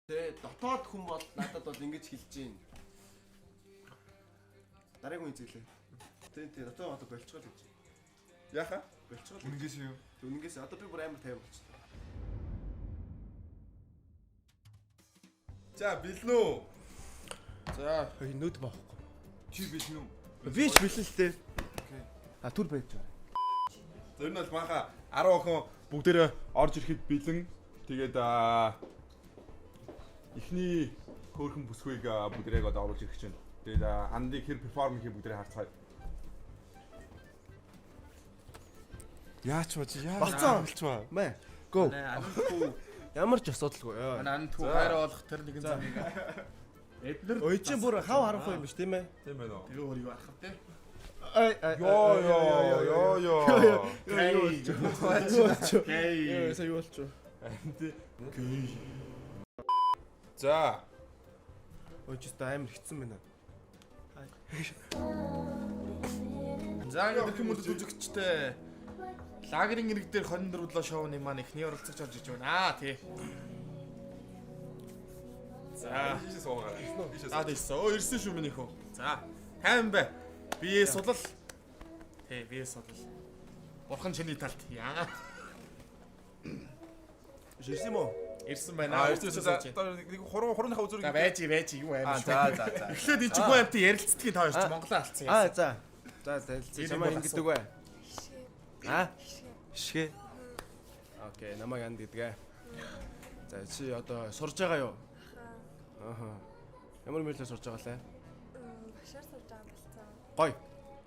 Тэ дотоод хүн бол надад бол ингэж хэлж гин. Дараагийн хүн эзэглээ. Тэ дотоод одоо болчихгоо л гэж. Яха? Болчихгоо. Үнэнгээс юу? Үнэнгээс одоо би бүр амар тайван болчихсон. За бэлнүү. За нүд баахгүй. Чи бэлнүү? Би ч бэлэн л тээ. Окей. А түр байж байгаа. Тэр нь бол маха 10 охин бүгдээрээ орж ирэхэд бэлэн. Тэгээд эхний хөөрхөн бүсгүйг бүгдээрээ одоо оруулж ирэх чинь. Тэгээд андыг хэр перформ хийх бүгдээрээ харцгаая. Яач бач яа. Бацаа болчихваа. Мэ. Go. Анантгүй Ямар ч асуудалгүй. анантгүй хайраа болох тэр нэгэн замыг эднэр Ой чи бүр хав харахгүй юм биш тийм ээ? Тийм байна уу? тэгээ өөрийгөө ахав те. Йоо. Гэй. Сая юу болчих. За. Ой чи амар хэцсэн байна. За ингээд хүмүүс үзэгчтэй лагерын ирэг дээр 24 лоо шоуны маань эхний оролцогч орж иж байна. Тий. За. Ийшээ суугаарай. Ийшээ ирсэн шүү миний хөө. За. Тайван бай. Бие сулал. Тий, бие сулал. Бурхан чиний талд. Яа. Ирсэн юм уу? Ирсэн байна. Ирсэн. Нэг хурууныхаа үзүүрийг. За байж юу аим шүү. За. Эхлээд энэ чухал амтын ярилцдгийг та хоёр ч Монголоо алдсан юм. За. За чамаа ингэдэг бай. Шгэ. Окей, намайг анд гэдгээ. За чи одоо сурж байгаа юу? Аха. Ямар мэрлээ сурж байгаа лээ? Багшаар сурж байгаа болсон. Гой.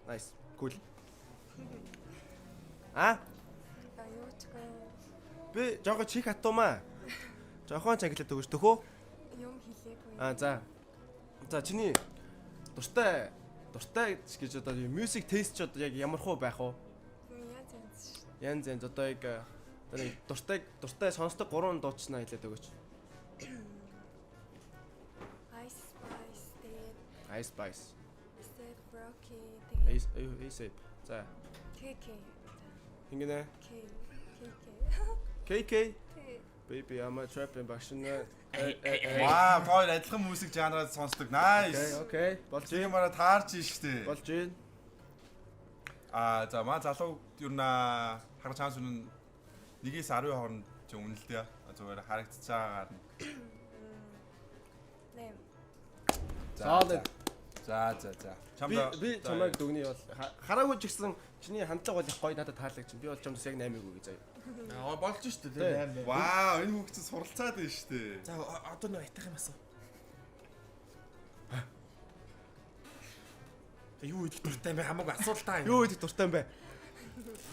Nice. Cool. Аюучгүй. Би жоо чих хатуумаа. Жохон чангалаад өгч төхөө. Юм хийлээгүй. За чиний дуртай гэж одоо music taste ч одоо яг ямар хуу байх вэ? Яа зэнс. Янз одоо яг нэг дуртай сонсдог 3 дуучлаа хэлээд өгөөч. Ice Spice тэгээд Ice Spice. Step Rocky тэгээд Ace. За. KK. Хингэнэ. KK. KK. Baby I'm a trapping bagшна. Ваа, хоёр адилхан музик жанраад сонсдог. Nice. Окей. Болж Тийм бараа таарч штэ. болж байна. За маа залуу юу нэ харах чанс үнэн 1-10 хооронд ч үнэлтэй. Зүгээр харагдаж байгаагаар нь. Нэм. Solid. За. Би чамайг дүгний бол хараагүй ч гэсэн чиний хандлага бол их гоё надад таалагч. Би бол чамд яг 8-ыг өгье заяа. Болж штэ тий. Вау, энэ хүүхэд суралцаад байна штэ. За одоо нэг айтах юм асуу. Юу идэх дуртай юм бэ? Хамаагүй асуултаа юм. Юу идэх дуртай юм бэ?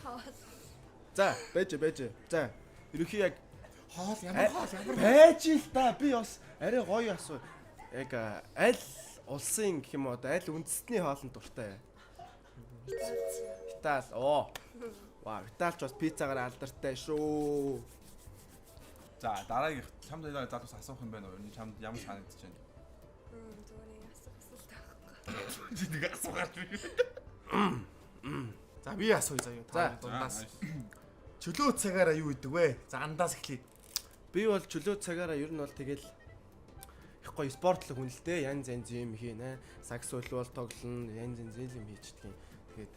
Хоол. За, байж. За, ерөнхий яг Хоол ямар хоол? байж л та би бас арай гоё асуу. Яг аль улсын гэх юм уу одоо аль үндэстний хоолнд дуртай? Итали. Вау, Италич бас пиццагаар алдартай шүү. За, дараагийн чамд залуус асуух юм байна уу? Чамд ямар санагдаж байна? Зүгээр нэг асуулт байхгүй. Нэг асуугаад би. За би асууя заяа. Та дундаас. Чөлөө цагаараа юу идэг вэ? За андаас эхлэе. Би бол чөлөө цагаараа ер нь бол тэгэл их гоё спортлог хүн л дээ. Янз юм хийнэ. Сакс бол тоглоно, янз юм хийчихдэг. Тэгээд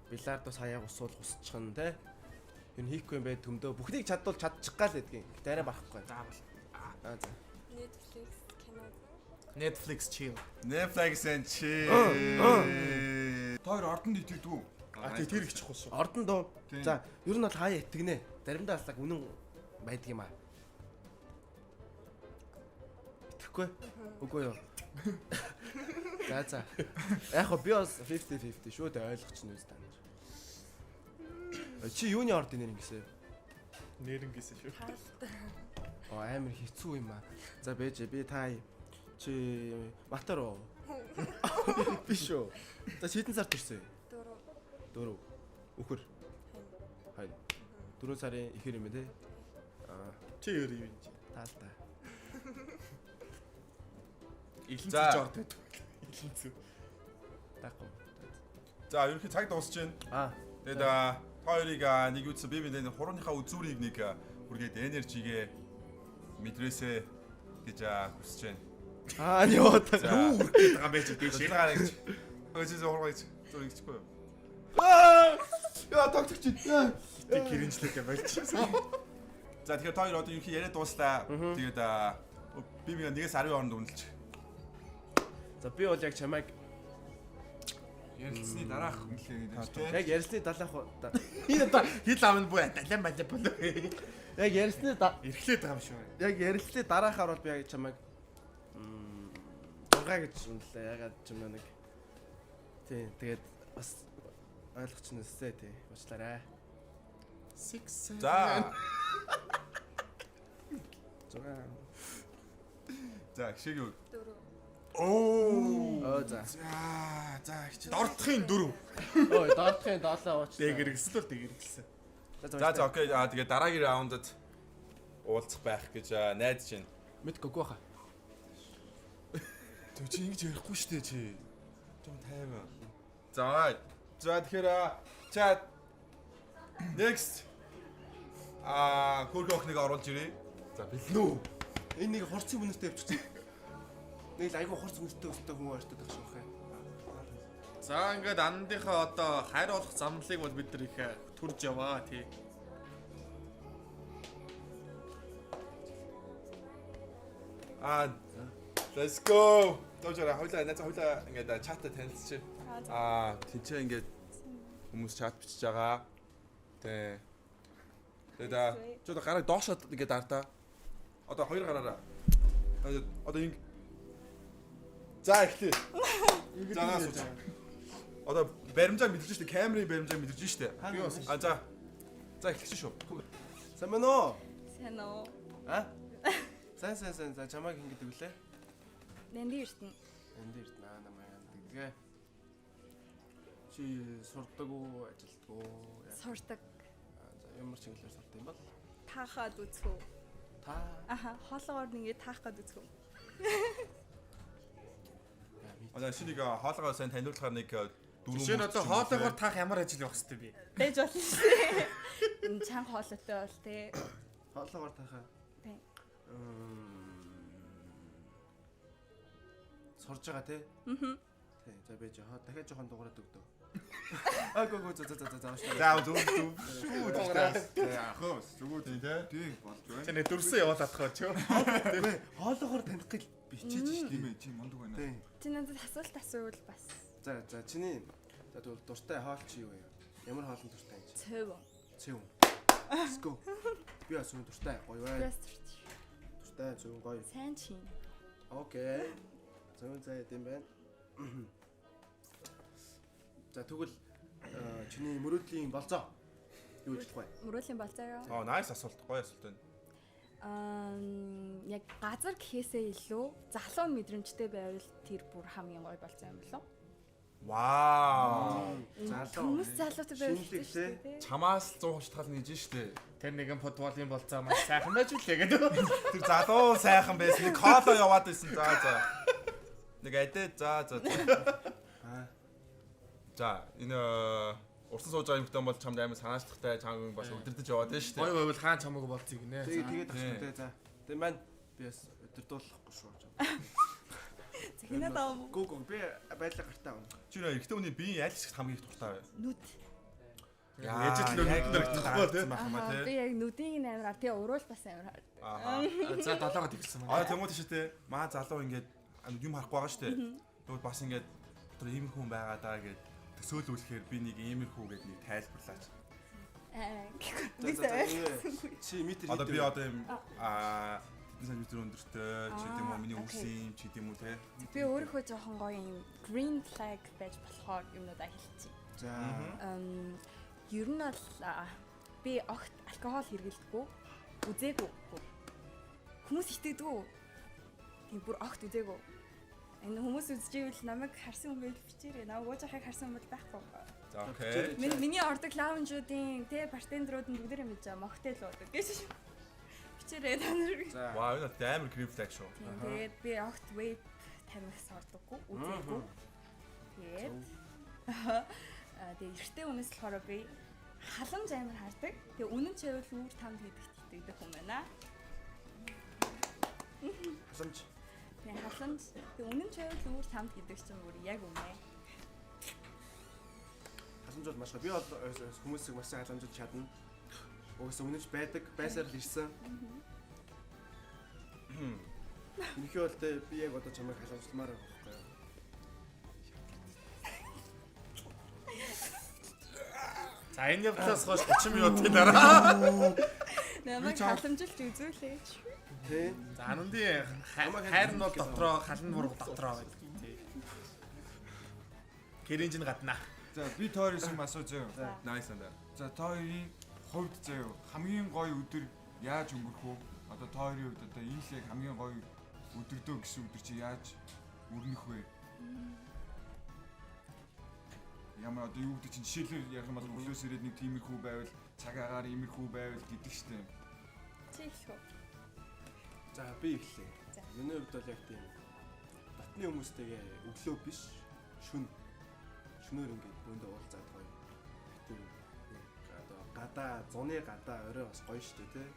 бильярдос хаяг усуул усчихна те. Юу хийхгүй юм бэ төмдөө. Бүхнийг чадвал чадчих гал гэдгийг. Гэтэ арай барахгүй. За бол. За. Netflix кино. Netflix chill. Netflix and chill. Тоор ордонд итгэдэг үү? Тэр их чухал шүү. Ордон доо. За, ер нь бол хаяа итгэнэ. Заримдаа бас үнэн байдаг юм аа. Итгэхгүй? Үгүй юу. За. Яг би бас 50-50 шүү дээ ойлгоч нь үз тань. Чи юуны ордын нэр ингэсэ? Нэрнгэсэ шүү. Амар хэцүү юм аа. За бэж би та чи матар уу? Биш үү. За хэдэн сард ирсэн? 4. Үхэр. Хай. 4 сарын ихэр юм ээ те. Чи өөр юм чи. Таалтай. Илэнцэж ордог. Илэнцүү. Таахгүй. За, ерөнхий цаг дуусч байна. Тэгээд хоёрыг нэг үтсэ би хурууныхаа үзүүрийг нэг хүргээд энержигээ мэдрээсээ гэж хүсэж байна. Аа ёо та. За. Юу хүрэх гээд байгаа юм бэ чи дээш. Ажиллагаа гэж. Өчигдөр хуургаж зүг хийчихгүй юу? Яа тогтчих чи. Тэг гэрэнчлээ болчихсон. За тэгэхээр та хоёр одоо юу яриад дууслаа. Тэгээд би нэг 10 хооронд үнэлж. За би бол яг чамайг Ярилцсны дараах үнэлгээ гэдэг тийм. яг ярьсны далаах Энэ одоо хил авна буу далайн балай болоо. яг ярьсны Эрхлээд байгаа юм шүү. яг ярилцлаа дараахаар бол би яг чамайг 6 гэж үнэлээ. Ягаад ч юм нэг тий тэгээд бас ойлгочихносээ тий уучлаарай. 6. За. 6. За гişиг юу? 4. Оо за. За хичээл. Дордохын 4. Ой доотхын 7 уучлаа. Тэг хэрэгсэл бол тэг хэрэгэлсэн. За окей. Тэгээд дараагийн раундад уулзах байх гэж найдаж байна. мэдгүй баха. Тэг чи ингэж ярихгүй шүү дээ чи. Жон тайван. За тэгэхээр чат next хөргөө охныг оруулж ирээ. За бэлэн үү? Энэ нэг хорцын үнэтэй явчихсан. Нэг л айгүй хорц үнэтэй өстэй хүн ойртод байх шүү хэ. За ингээд андынхаа одоо хайр болох замлыг бол бид нар их төрж яваа тий. Let's go. Тожора хойлоо ингээд чатаа танилцчих. Тэнцээ ингээд хүмүүс чат бичиж байгаа. Тэгээд чод гараа доошоо ингээд ардаа. Одоо хоёр гараараа. Одоо ингэ. За эхлэе. За наас. Одоо баримжааг мэдэрч штэ, камерын баримжааг мэдэрч штэ. Би бас. За. За эхэлчих шүү. Сайн байна уу? Сайн уу? Сайн. За чамайг ингэ гэвлээ. Нэнди иртэн. Энд ирд намайг тэггээ. Чи сурдаг уу, ажилтдаг уу? Сурдаг. За ямар чиглэлээр сурдаг юм бол? Таахад үзхүү. Та Хоолгоор нэгээ таах гээд үзхүү. Одоо шинийг хоолойгоо сайн таниулахаар нэг дөрөв. Жишээ нь одоо хоолойгоор таах ямар ажил явах хэвтэй би. Бэж болно шүү. Энэ чанга хоолойтой бол тээ. хоолоогоор тахаа. Тий. Сурж байгаа тий? Тий. За бэж дахиад жоохон дуурайд өгдөө. Гоо за. За зүг. Яахоо зүгүүд тий болж байна. Тэний дөрсөн яваад адах ч юу. Хоолоогоор таних гэж бичиж шүү. Тийм ээ чи мундаг байна. Тий. Чи надад асуулт асуувал бас. За чиний за дуртай хоол чи юу вэ? Ямар хоолн дуртай юм чи? Цэв. Цэв. Let's go. Би асуу дуртай гоё бай. Яс турч. Дуртай зөв гоё. Сайн чи. Окей. Зөв зай юм байна. За тэгвэл чиний мөрөөдлийн болцоо юу гэж вэ? Мөрөөдлийн болцоо юу? Nice асуулт, гоё асуулт байна. Яг газар гэхээсээ илүү залуу мэдрэмжтэй байвал тэр бүр хамгийн гоё болцоо юм болов. Вау. Хүмүүс залуутай байвал Шинэлэг шүү дээ. Чамаас 100 хучтал нэгж штэ. Тэр нэгэн футболын болцоо маш сайхан байж үлээ гэдэг. Тэр залуу сайхан байсан. Нэг хоолоо яваад байсан. За. Нэг адэ за. За энэ урсан сууж байгаа юмтай бол чамд амар санаачлахтай чам бас өдөрдөж яваад байна шүү дээ. Гоё байвал хаан чамаагүй болцгийг нэ. Тэгээд тахчихтай за. Тийм байна. Би бас өдөрдуулахгүй шүү. Захинаа даа. Гүү би байлаа гартаа авна. Чи нөө эрэгтэй хүний биеийн аль хэсэгт хамгийн их дуртай вэ? Нүд. Яжил нүдээр тахгүй тий. Би яг нүдийг амар тий уруул бас амар хард. За 7-оод ихсэн Аа тэмүүт шитээ. Маа залуу ингээд юм харахгүй байгаа шүү дээ. Тэгвэл бас ингээд тэр ийм хүн байгаа даа гэд төсөөлүүлэхээр би нэг иймэрхүү гэдэг нэг тайлбарлаач. Чи метр Одоо би одоо юм сантиметр өндөртэй ч гэдэм үү миний үсийн ч гэдэм үү те. Би өөрийнхөө жоохон гоё юм green flag байж болохоор юмнуудаа хэлчихье. За. Ер нь бол би огт алкогол хэрэглэдэггүй. Үзээгүй. Хүмүүс итгэдэг. Тийм бүр огт үзээгүй. Энэ хүмүүс үзчихвэл намайг харсан хүн байл бичээрэй. Намайг уужахыг харсан хүн бол байхгүй. За окей. Миний ордог лаунжуудын тэ бартендерүүд нь бүгдээрээ мэдэж байгаа. Моктейл уудаг гэж. Бичээрэй та нар. За. Вау энэ амар green flag шүү. Тэгээд би огт vape тамхи сордоггүй. Үзээгүй. Тэгээд эртний үнээс болохоор би халамж амар хардаг. Тэгээ үнэн чавал үүр тамд хийдэг хүн байна. Халамж. Тэг халамж. Тэг үнэн ч байвал өвөр тамд гэдэг чинь бүр яг үнэ. Халамж бол маш гоё. Би бол хүмүүсийг маш сайн халамжуулж чадна. Угсаа үнэнч байдаг, байсаар л ирсэн. Үнэхээр бол тэ би яг одоо чамайг халамжламаар байгаа байхгүй юу? За энэ явдлаас хойш 30 минутын дараа. Намайг халамжилж үзүүлээч. Тэ. За анундын хайр нь бол дотроо, халан буруу дотроо гэдэг тий. Гэрэнж нь гаднаа. За би тойроос юм асууж заяа. За. Nice and that. За тойрын хувьд заяа хамгийн гоё өдөр яаж өнгөрөх вэ? Одоо тойрын хувьд одоо энэ л яг хамгийн гоё өдөрдөө гэсэн өдөр чи яаж өрнөх вэ? Ямар одоо юу гэдэг чинь жишээлбэл яг юм бол өглөөс ирээд нэг тиймэрхүү байвал цаг агаар иймэрхүү байвал гэдэг штеп. Чи их үү? За би эхлэе. За. Миний хувьд бол яг тийм батны хүмүүстэйгээ өглөө биш, шөнөөр ингээд бөөндөө уулзаад гоё. Тийм одоо гадаа, зуны гадаа орой бас гоё штэ тий.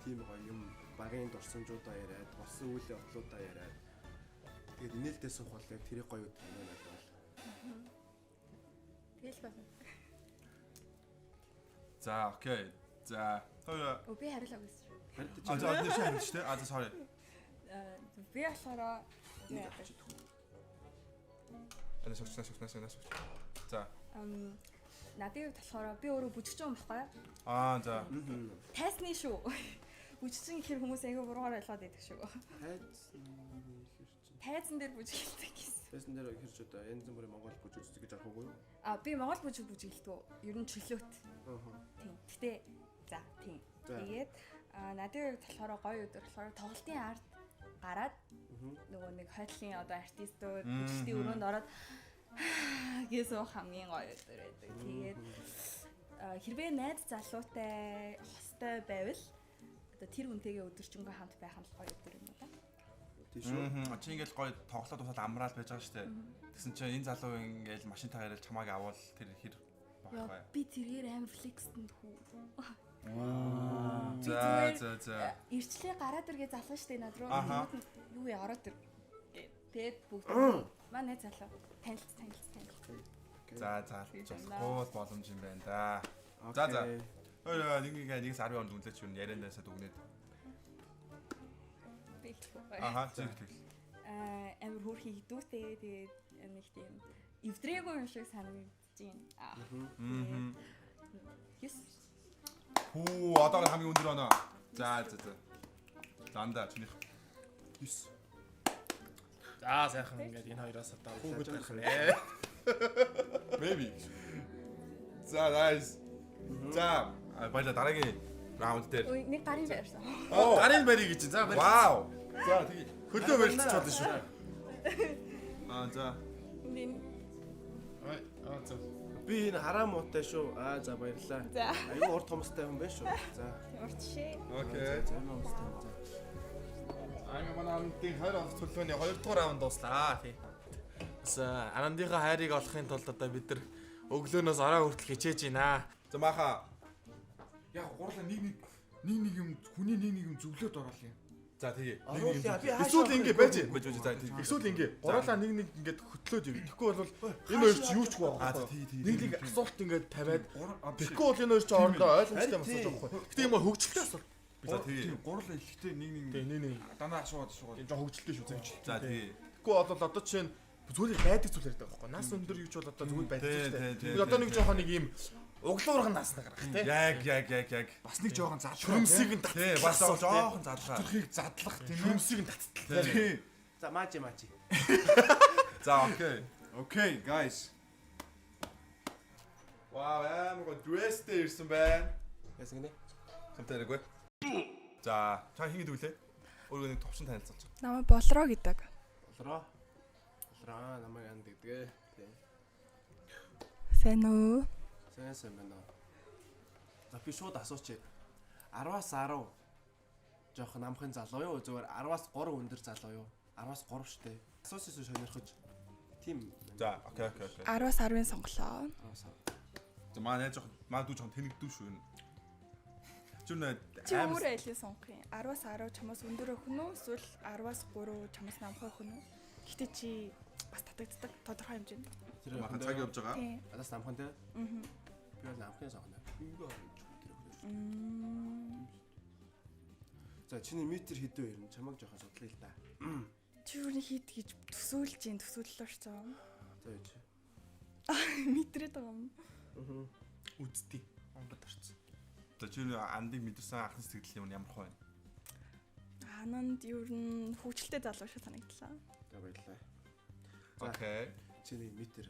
Тийм гоё юм багийн дурсамжуудаа яриад, болсон үйл явдлуудаа яриад. Тэгээд инээлдээ суух бол яг тэрийг гоё үтгэх юм надад бол. Тэгэл байна. За окей. За хоёр Өө би хариулаа гэсэн шүү. Харин А за нэг шин шүү дээ. А за sorry. Би болохоор Ana шогч. За. надад юу болохоор би өөрөө бүжигч юм баггүй. Аа за. Тайсны шүү. Бүжигчин гэхэр хүмүүс аяга буруугаар ойлгоод байдаг шүү. Тайзан дээр бүжиглдэг гэсэн. Тэсэн дээр ихэрч одоо янз бүрийн Монгол бүжигчдэг гэж авахгүй юу? А би Монгол бүжиг бүжиглдэг. Ер нь чөлөөт. Аа. Тийм. Гэтэ за тийм. Тэгээд надад юу болохоор гоё өдөр болохоор тоглолтын арт гараад нөгөө нэг хойдлын одоо артистууд бүжигчдийн өрөөнд ороод гэсэн хамгийн гоё өдөр байдаг. Тэгээд хэрвээ найз залуутай хостой байвал одоо тэр хүнтэйгээ өдөржингөө хамт байх нь гоё өдөр юм байна. Тийм шүү. Чи ингээл гоё тоглоод усаад амраал байж байгаа шүү дээ. Тэгсэн чинь энэ залуу ингээл машинтаа яриад чамааг аваад тэр хэр Яа баггүй. би тэрээр амар флекстэнд хүү. За. Ирчлээ гараад иргээ залуу штэ над руу. Аха. Юу яа ороод ир. Тэгээд бүгд манай залуу танилт. За. Гол боломж юм байна да. За. Өөр нэгээс 10 хононд үнэлээч юу яриандаасаа дүгнээд. Би ихтэй. Аха зэрэг. Амар хөөрхий идүүтэй тэгээд нэг тийм эвдрээгүй юм шиг санагдаж байна. Yes. Хүү одоо хамгийн өндөр оноо. За. Дандаа чиний 9. За сайхан ингээд энэ хоёроос одоо хүүхэд байх нэ. Baby. За nice. За баялаа дараагийн раунд дээр. Ой нэг гарын байрсан. Гарын барь гэж. За барь. Вау. За тэгээ. Хөлөө барьчих чад шүү. За. За. Би энэ хараа муутай шүү. За баярлалаа. За. Аюу урт томстой хүн байна шүү. За. Урт шээ. Окей. За томстой. Анандын 20 онц төлөвний 2 дугаар раунд дуслаа тий. Бас Анандынхаа хайрыг олохын тулд одоо бид нар өглөөнөөс орой хүртэл хичээж байна. За маха. Яг гурлаа нэг юм хүний нэг юм зөвлөд оруулах юм. За тэгээ. Оруулъя. Би Эсвэл ингэ байж. Байж за тэгээ. Эсвэл ингэ. Гурлаа нэг ингэж хөтлөөд ив. Тэгэхгүй бол энэ хоёр чи юу ч байгаа. Аа тий. Нэг асуулт ингэж тавиад Тэгэхгүй тэгэхгүй бол энэ хоёр чи хоорондоо ойлгомжтой асууж байгаа байхгүй. Гэтэ юм хөгжилтэй асуулт. За тэгээ. гурлаа ихтэй нэг Нэг. дандаа асуугаад. Энэ жоо хөгжилтэй шүү. За тэгээ. Тэгэхгүй бол одоо жишээ нь зүгээр байдаг зүйл ярьдаг байхгүй. Нас өндөр юу ч бол одоо зүгээр байдаг шүү дээ. Тий. Одоо нэг жоохон нэг юм углуурхан наснаа гаргах тий. Яг. Бас нэг жоохон задлах. Шүрмсийг нь Тий, татчих. бас жоохон задлаа. Зүрхийг задлах тийм үү? Шүрмсийг нь татчих. Тий. За маажи. За окей. Okay, guys. Вау, амар гоо дрэстэй ирсэн байна. Яасан гинэ? Хамтаараагүй. За, чаа хин гэдэг үлээ. Өөрөө нэг товчон танилцуулж. Намайг болроо гэдэг. Болроо намайг анд гэдгээ. Тийм. Сайн уу? Сайн байна. За би шууд асуучих. 10-аас 10 жоох намхын залуу юу? Зүгээр 10-аас 3 өндөр залуу юу? 10-аас 3 штэ. Асуусан сонирхож. Тийм. За, окей. 10-аас 10-ын сонголоо. 10-аас 10. За манай дүү жоохон тэнэгдүү шүү. Зүнэ Чи өөр айлын сонгох юм. 10-аас 10 чамаас өндөр өхөх нь үү? Эсвэл 10-аас 3 чамаас намхай өхөх нь үү? Гэхдээ чи бас татагддаг тодорхой хэмжээнд. Тэр Махан цаг явж байгаа. Тийм. Адаас намхан те. Аа. Би бол намхны сонгоно. За чиний метр хэдэн вэ? Чамайг жоохон судлаа л да. Чи юу нэг хит гэж төсөөлж юм төсөөллөө ш цаа. За яж. Метрээд байгаа юм. Үзтий. Онгод орсон. За чи андыг мэдэрсэн анхны сэтгэл юм ямар хөө вэ? Ананд юу н хөвчлөлтэй залуу шиг санагдлаа. За баярлалаа. Окей. Чиний метр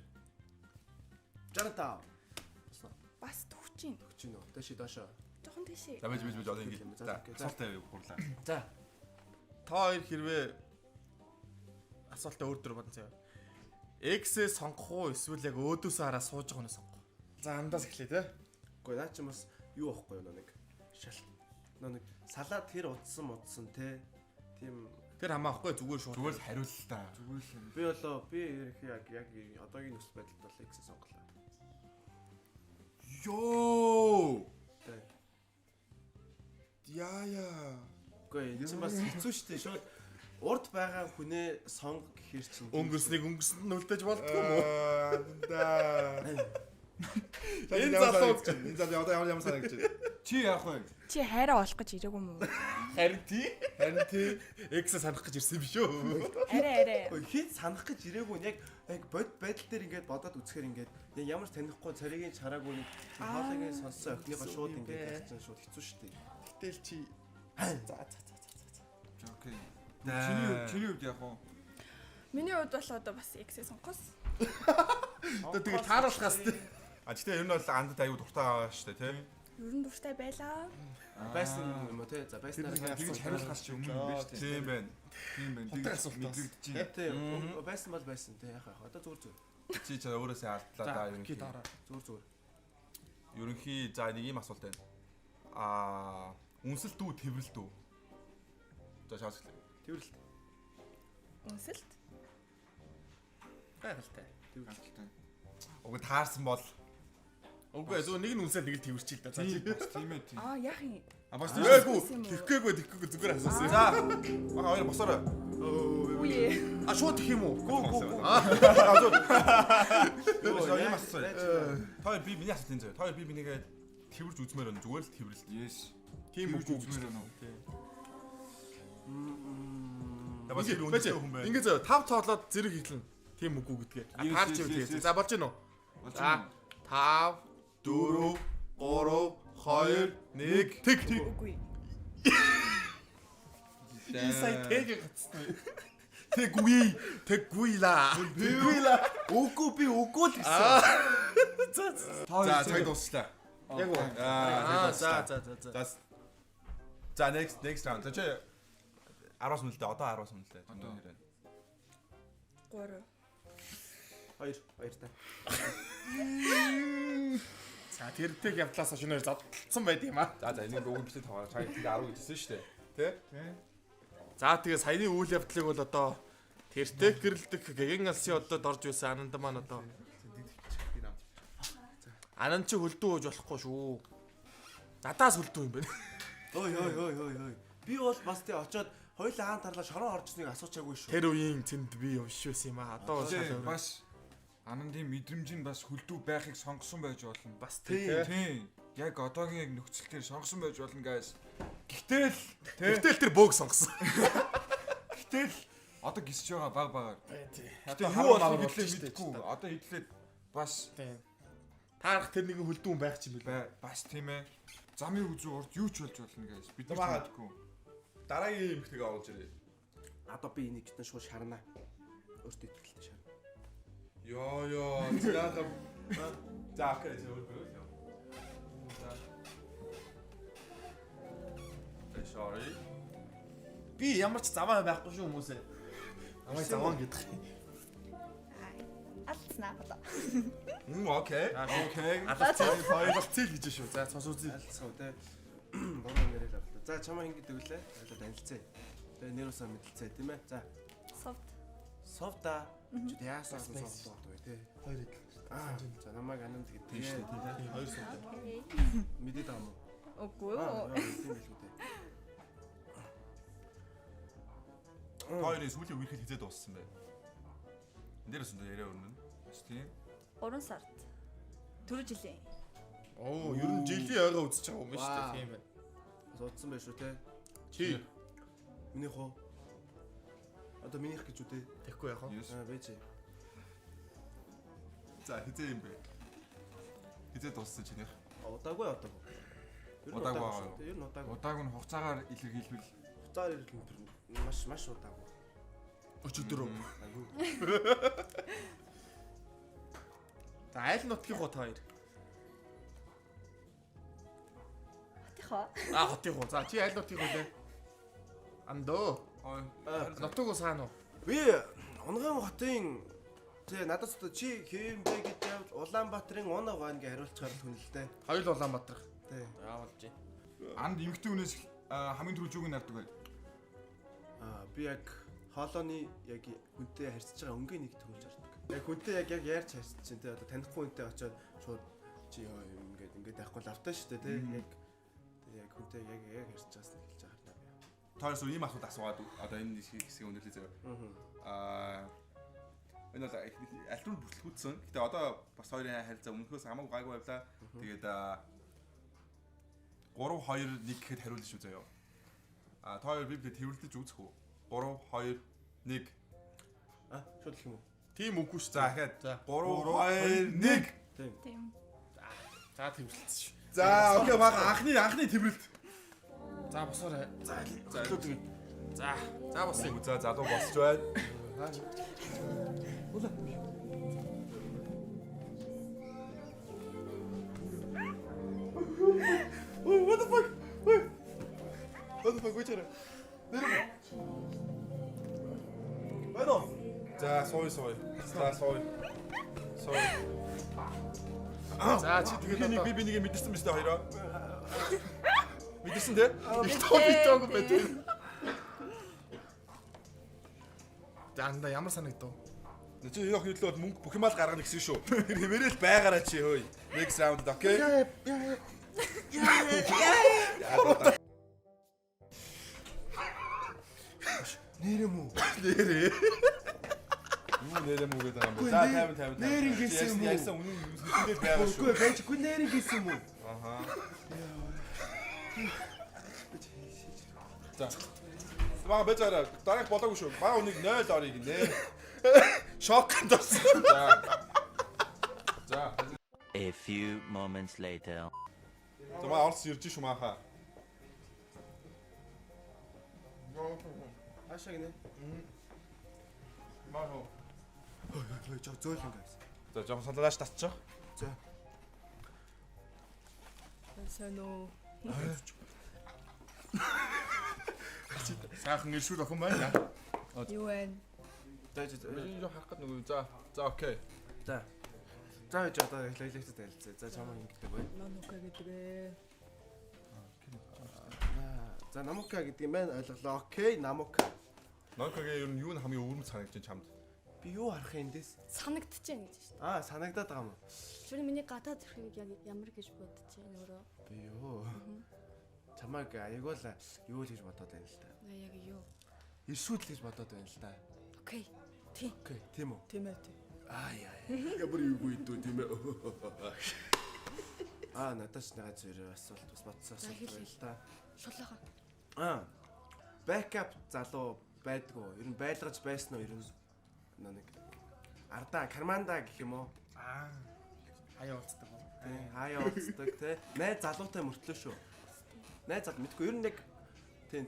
65. Бас төвчин. Өгч гинөө. Дэши доошоо. Жохон тийшээ. За байж одоо ингэ. За, За окей. асуултаа хурлаа. За. Та хоёр хэрвээ асуултаа өөр төр бодсон заяа. X-ээ сонгох уу эсвэл яг өөдөөсөө хараа сууж байгаа нь сонгох. За андаас эхлэе те. Гэхдээ наа чи бас юу ахгүй юу нэг шал. Нэг салаад тэр удсан те. Тийм Тэр хамаахгүй зүгээр шууд. Зүгээр л хариулт та. Зүгээр л юм. би болоо би яг одоогийн нөхцөл байдалд бол X сонголоо. Йоо. Тэ. Яа. Үгүй энэ чинь бас хэцүү шттэ шууд урд байгаа хүнээ сонго гэхэр чинь Өнгөрснийг өнгөрсөнд нь үлдээж болдгоо юм уу? Энэ залуу одоо ямар санагдаж байна? Чи яах вэ? Чи хайраа олох гэж ирээгүй юм уу? Харин тий. X санах гэж ирсэн юм шүү. Арай. Ой хэд санах гэж ирээгүй нь яг бод байдал дээр ингээд бодоод үзэхээр ингээд яг ямар ч танихгүй царигийн чараагүй нэг хоолойгийн сонссон охиныгоо шууд ингээд яг чинь шууд хэцүү шттэ. Гэтэл чи За. Окей. Наа. Чиний хувьд яах вэ? Миний хувьд бол одоо бас X-ээ сонгоос. одоо тэгэл тааруулахаас тий. А гэхдээ ер нь бол андад аюу дуртай байгаа шүү дээ, тий? Ер нь дуртай байлаа. Байсан юм уу те? За байснаар Тэгж хариулахаас чи өмнө юм байна шүү дээ. Тийм байна. Тийм байна. Утга асуулт Мэдрэгдэж байна. тийм байсан бол байсан те яхаа. Одоо зүгээр. Чи ч өөрөөсөө алдлаа да За ерөнхий. ки дараа. Зүгээр. Ерөнхий за нэг юм асуулт байна. Үнсэлт үү, тэврэлт үү? За шаас эхлэе. Тэрл. Үнсэлт. Гайхалтай. Галттай. Уг таарсан бол Үгүй зөв нэг нь үнсээ нэг л тэрвэрч л да. За чи. Тийм ээ тийм. Яах юм? Бас Тэггүй. тэхгүй зүгээр асуусан. за хоёр босоорой. Үе. Шууд их юм уу? Гүү. Юу юм асуусан. Та би миний асуултын зөө. Та би binийгээ тэрвэрж үзмээр байна. Зүгээр л тэрвэрлэлт. Yes. Тийм үгүй үзмээр байна уу? Та бас тэр үнэтэй хүн байна. Ингээ зөө 5 цоолоод зэрэг хэлнэ. Тийм үгүй гэдгээ. Таарч юу тэгээ. За болж гинөө. За 5 4 3 2 1 тэг. Үгүй. Сая тэг гацсан. Тэггүй ла. Үгүй би үгүй л гэсэн. За цаг дуусчлаа. Яг уу. За. За next round. За чи 10-аас мөлдөө одоо 10-аас мөлдөө. Одоо. 3. Хоёр та. За тэрдэг явдлаас шинээр задлсан байд юм аа. За энийг өгөн битээ таваа. Чаг тэгээ 10 гэжсэн шүү дээ. Тэ? За тэгээ саяны үйл явдлыг бол одоо тэртэг гэрэлдэх гэгэн алсын одод орж байсан ананд маань одоо ананд чи хөлдөө хөөж болохгүй шүү. Надаас хөлдөө юм байна. Ой. Би бол бас тий очоод хоёулаа хаан тарлаа шорон оржсныг асуучаагүй шүү. Тэр үеийн цэнд би уншиж байсан юм аа. Одоо Бас анандын мэдрэмж нь бас хөлдөө байхыг сонгосон байж болно. бас Тийм. Яг одоогийн яг нөхцөл төр сонгосон байж болно guys. Гэтэл Тэгтэл тэр бөөг сонгосон. гэтэл одоо гисж байгаа баг багаар. Одоо Юу болохыг хэлээ мэдгүй. Одоо хэлээд бас Таарах тэр нэгэн хөлдөө байх ч юм бэл. бас тийм ээ. Замын үзүү урд юу ч болж болно guys. Бид нар Бага. мэдгүй. Дараагийн юм ихтэйг оруулж ирээ. Одоо би энийг ч шууд шарнаа. Өөртөө итгэлтэй шарна. Йоо. Яагаад за окей зөв үү. Sorry. Би ямар ч заваа байхгүй шүү хүмүүсээ. Намайг заваа гэдэг. Алдснаа одоо. Окей. Окей. Алцэл гэж шүү. За цус үзье. Альцгаа те. Бороо нэрэл авлаа. За чамаа ингэ дэглээ. Ойлоо танилцъя. Тэгээ нэр усаа мэдэлцээ тийм ээ. За. Soft. Совда. Чи яасан совд болов те. Хоёр хэд. За намайг ананд гэдэг. Тийм шүү дээ. Хоёр сууд. Мэдээд байгаа юм уу? Үгүй Аа, юу. тийм л үү. Хоёрын сүүлийн үерхэд хизээ дууссан бай. Энд дээрээс өндөө яриа өрнө. Тийм. 3 сард. 4 жилийн. Оо, ер нь жилийн ойгоо үзэж байгаа юм шүү дээ. Тийм байна. Суудсан байх шүү те. Чи Минийх уу? Одоо минийх гэж үү те. тэгэхгүй яах вэ? Аа, бэж. За хизээ юм бэ. Хизээ дууссан чинийх. Удаагүй удаагүй. Ер нь Удаагүй удаагүй аа. шүү. Ер нь удаагүй. Удааг нь хугацаагаар илэрхийлбэл Хуцаар ирэл тэр маш удаагүй. Өчигдөр. А юу? За айл нутгийн гоо та хоёр. Хатихаа. Аа хотын гоо. За чи айл нутгийн гоо лээ. Андөө. Нутаг уу саана уу? Би Унган хотын тий надаас чи хэвэн бэ гэж явж Улаанбаатарын Унаг байна гэж хариулцгаар түнэлтэй. Хоёул Улаанбаатар. Тий. Яавал чи. анд эмгтэй хүнээс хамгийн түрүү юуг нардаг бай. Аа би яг хоолойны яг хүнтэй харьцаж байгаа өнгийн нэг төгөлж хардаг. Яг хүнтэй яг яарч харьцаж чинь тий одоо танихгүй хүнтэй очиод шууд чи ингээд байхгүй лавтаа шүү дээ тий яг хүнтэй яг харьцаж байгаас нь хэлж байгаа харна би. Тойрс ийм асуулт асууад одоо энэ хэсгийг өндөрлөө заяа. Энэ бол аль руу бүртлгүүдсэн. Гэтэ одоо бас хоёрын харилцаа өмнөхөөс хамаагүй гайгүй байвлаа. Тэгээд 3-2-1 гэхэд хариулна шүү заяа. Та хоёр библийг тэрвэрлэж үзэх үү? 3-2-1. Шууд хэлэх юм уу? Тийм үгүй шүү. За дахиад За. 3-2-1. Тийм. За тэмцэлсэн шүү. За окей баг анхны тэрвэрлэлт. За босоорой. За За босъё. за залуу босч байна. What the fuck? What the fuck гэж байна? Байна. За сууй. За сууй. За чи Тэгээд тэгээд би нэг мэдэрсэн мэт хоёроо. Мэдэрсэн те? битүүг байдаг. Данда ямар санагдав? Чи яг хөдлөөд мөнгө бүх юмаа л гаргана гэсэн шүү. Тэр хэмээрэл байгаараа чи хөөе. Next round окей? Нэр юм уу? Юу нэрэ мүгээд байгаа юм бэ? За 50. Нэр ингэсэн юм уу? Ярьсан үнэн үнэндээ байгаа шүү. Үгүй байжгүй нэр ингэсэн юм уу? Аха. За. Бага бэзара дараах болоогүй шүү. Бага үнийг 0 орё гинэ. Шокнд орсон. За. A few moments later. Замаа орс ирж шүү мааха. Хаашаа гинэ? Мааха. Ой жоо зөөл ингээс. За жоохон салааш татчих. За. Соно. Сайхан иршүүл охин байна. Юу вэ? За Би жоо харах гэдэг нүг. За окей. За яаж одоо хэлэлцээд байлцаа. За чамаа ингэдэг бай. Нонука гэдгээ. За намука гэдэг юм байна ойлголоо. Окей, намука. Нокагийн ер нь юу н хамгийн өвөрмөц санагдаж чамд? Би юу харах юм дэс? Санагдчихээн гэж шүү дээ. Аа, санагдаад байгаа юм уу? Чүр миний гадаад төрхийг яг ямар гэж бодчихээн өөрөө. Би юу? Чамайг аягуул юу л гэж бодоод байна л та. Яг юу? Иршүүд л гэж бодоод байна л та. Окей. Тийм. Окей, тийм үү? Тийм ээ. Яа. Ямар юу идүү тийм ээ. Надаас нэг зэрэг асуулт бас бодсон асуулт байна л та. Шулаахан. Бэкап залуу байдгүй. Ер нь байлгаж байсан уу? Ер нь нэг Арда, Карманда гэх юм уу? Хаяа уулздаг бол. Хаяа уулздаг те. Найз залуутай мөртлөө шүү. Найз залуу мэдгүй. Ер нь нэг тийм.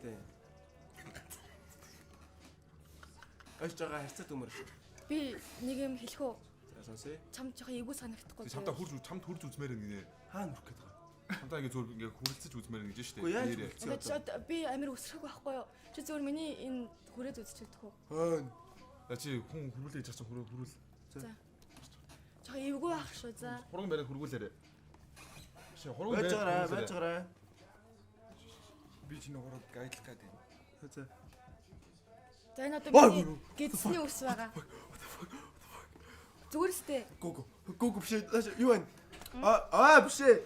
Ойж байгаа харьцаад өмөр шүү. Би нэг юм хэлэх үү? За сонсъё. Чам жоохон эвгүй санагдахгүй. Чамд хурж үзмээр гинэ. Хаана хүрэх гээд байгаа? Чамдаа ингэ зөв ингэ хүрэлцэж үзмээр гэж штэ. Үгүй яаж Нэрээ. Тэгээд би амир өсрөх байхгүй юу? Чи зөвөр миний энэ хүрээд үзчихдэг үү? Хаана? За чи хүн хүрүүлээ гэж чинь хүрүүл. За. Жоохон эвгүй байх шүү. За. Хурган барай хүргүүлээрэ. Чи хурган Байж байгаарай. Би чинь өөрөө гайдлах гэдэг. За. За энэ одоо миний гидсний ус байгаа. Зүгээрстэй. Гүг биш. Юу вэ? Биш ээ.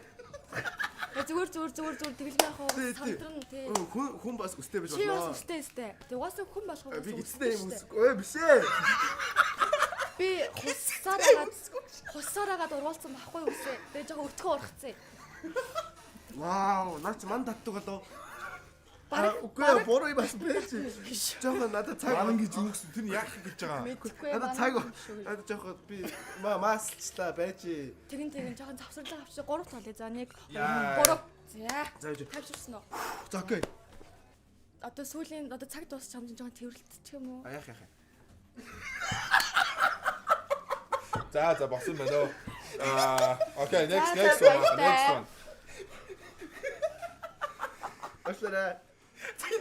Зүгээр тэгэлгүй яах вэ? Сандран тий. Хүн бас өстэй байж Чи бас болно. өстэй. Тэгээ угаасаа хүн болгох Би гистэй юм үсгүй биш ээ. Би хусаараагаад ургуулсан байхгүй юу үсээ. Тэгээ жоохон өртгөө ургацсан. Вау, наач ман татдаг болоо. Бараг буруу юм бас байж. Жохон надад цаг Баран гэж үгс тэр яах гэж байгаа. мэдхгүй надад цаг надад жохон би маасчлаа байж. тэгин жоохон завсарлага авчиж 3 толъё. За 1 Яа. 3. За. За гэж. Тавьчихсан уу? За окей. Одоо сүүлийн цаг дуусч чамд жоохон тэрвэрлэлтчих юм уу? Яах. За босон байна. Окей, next one. Ашраа.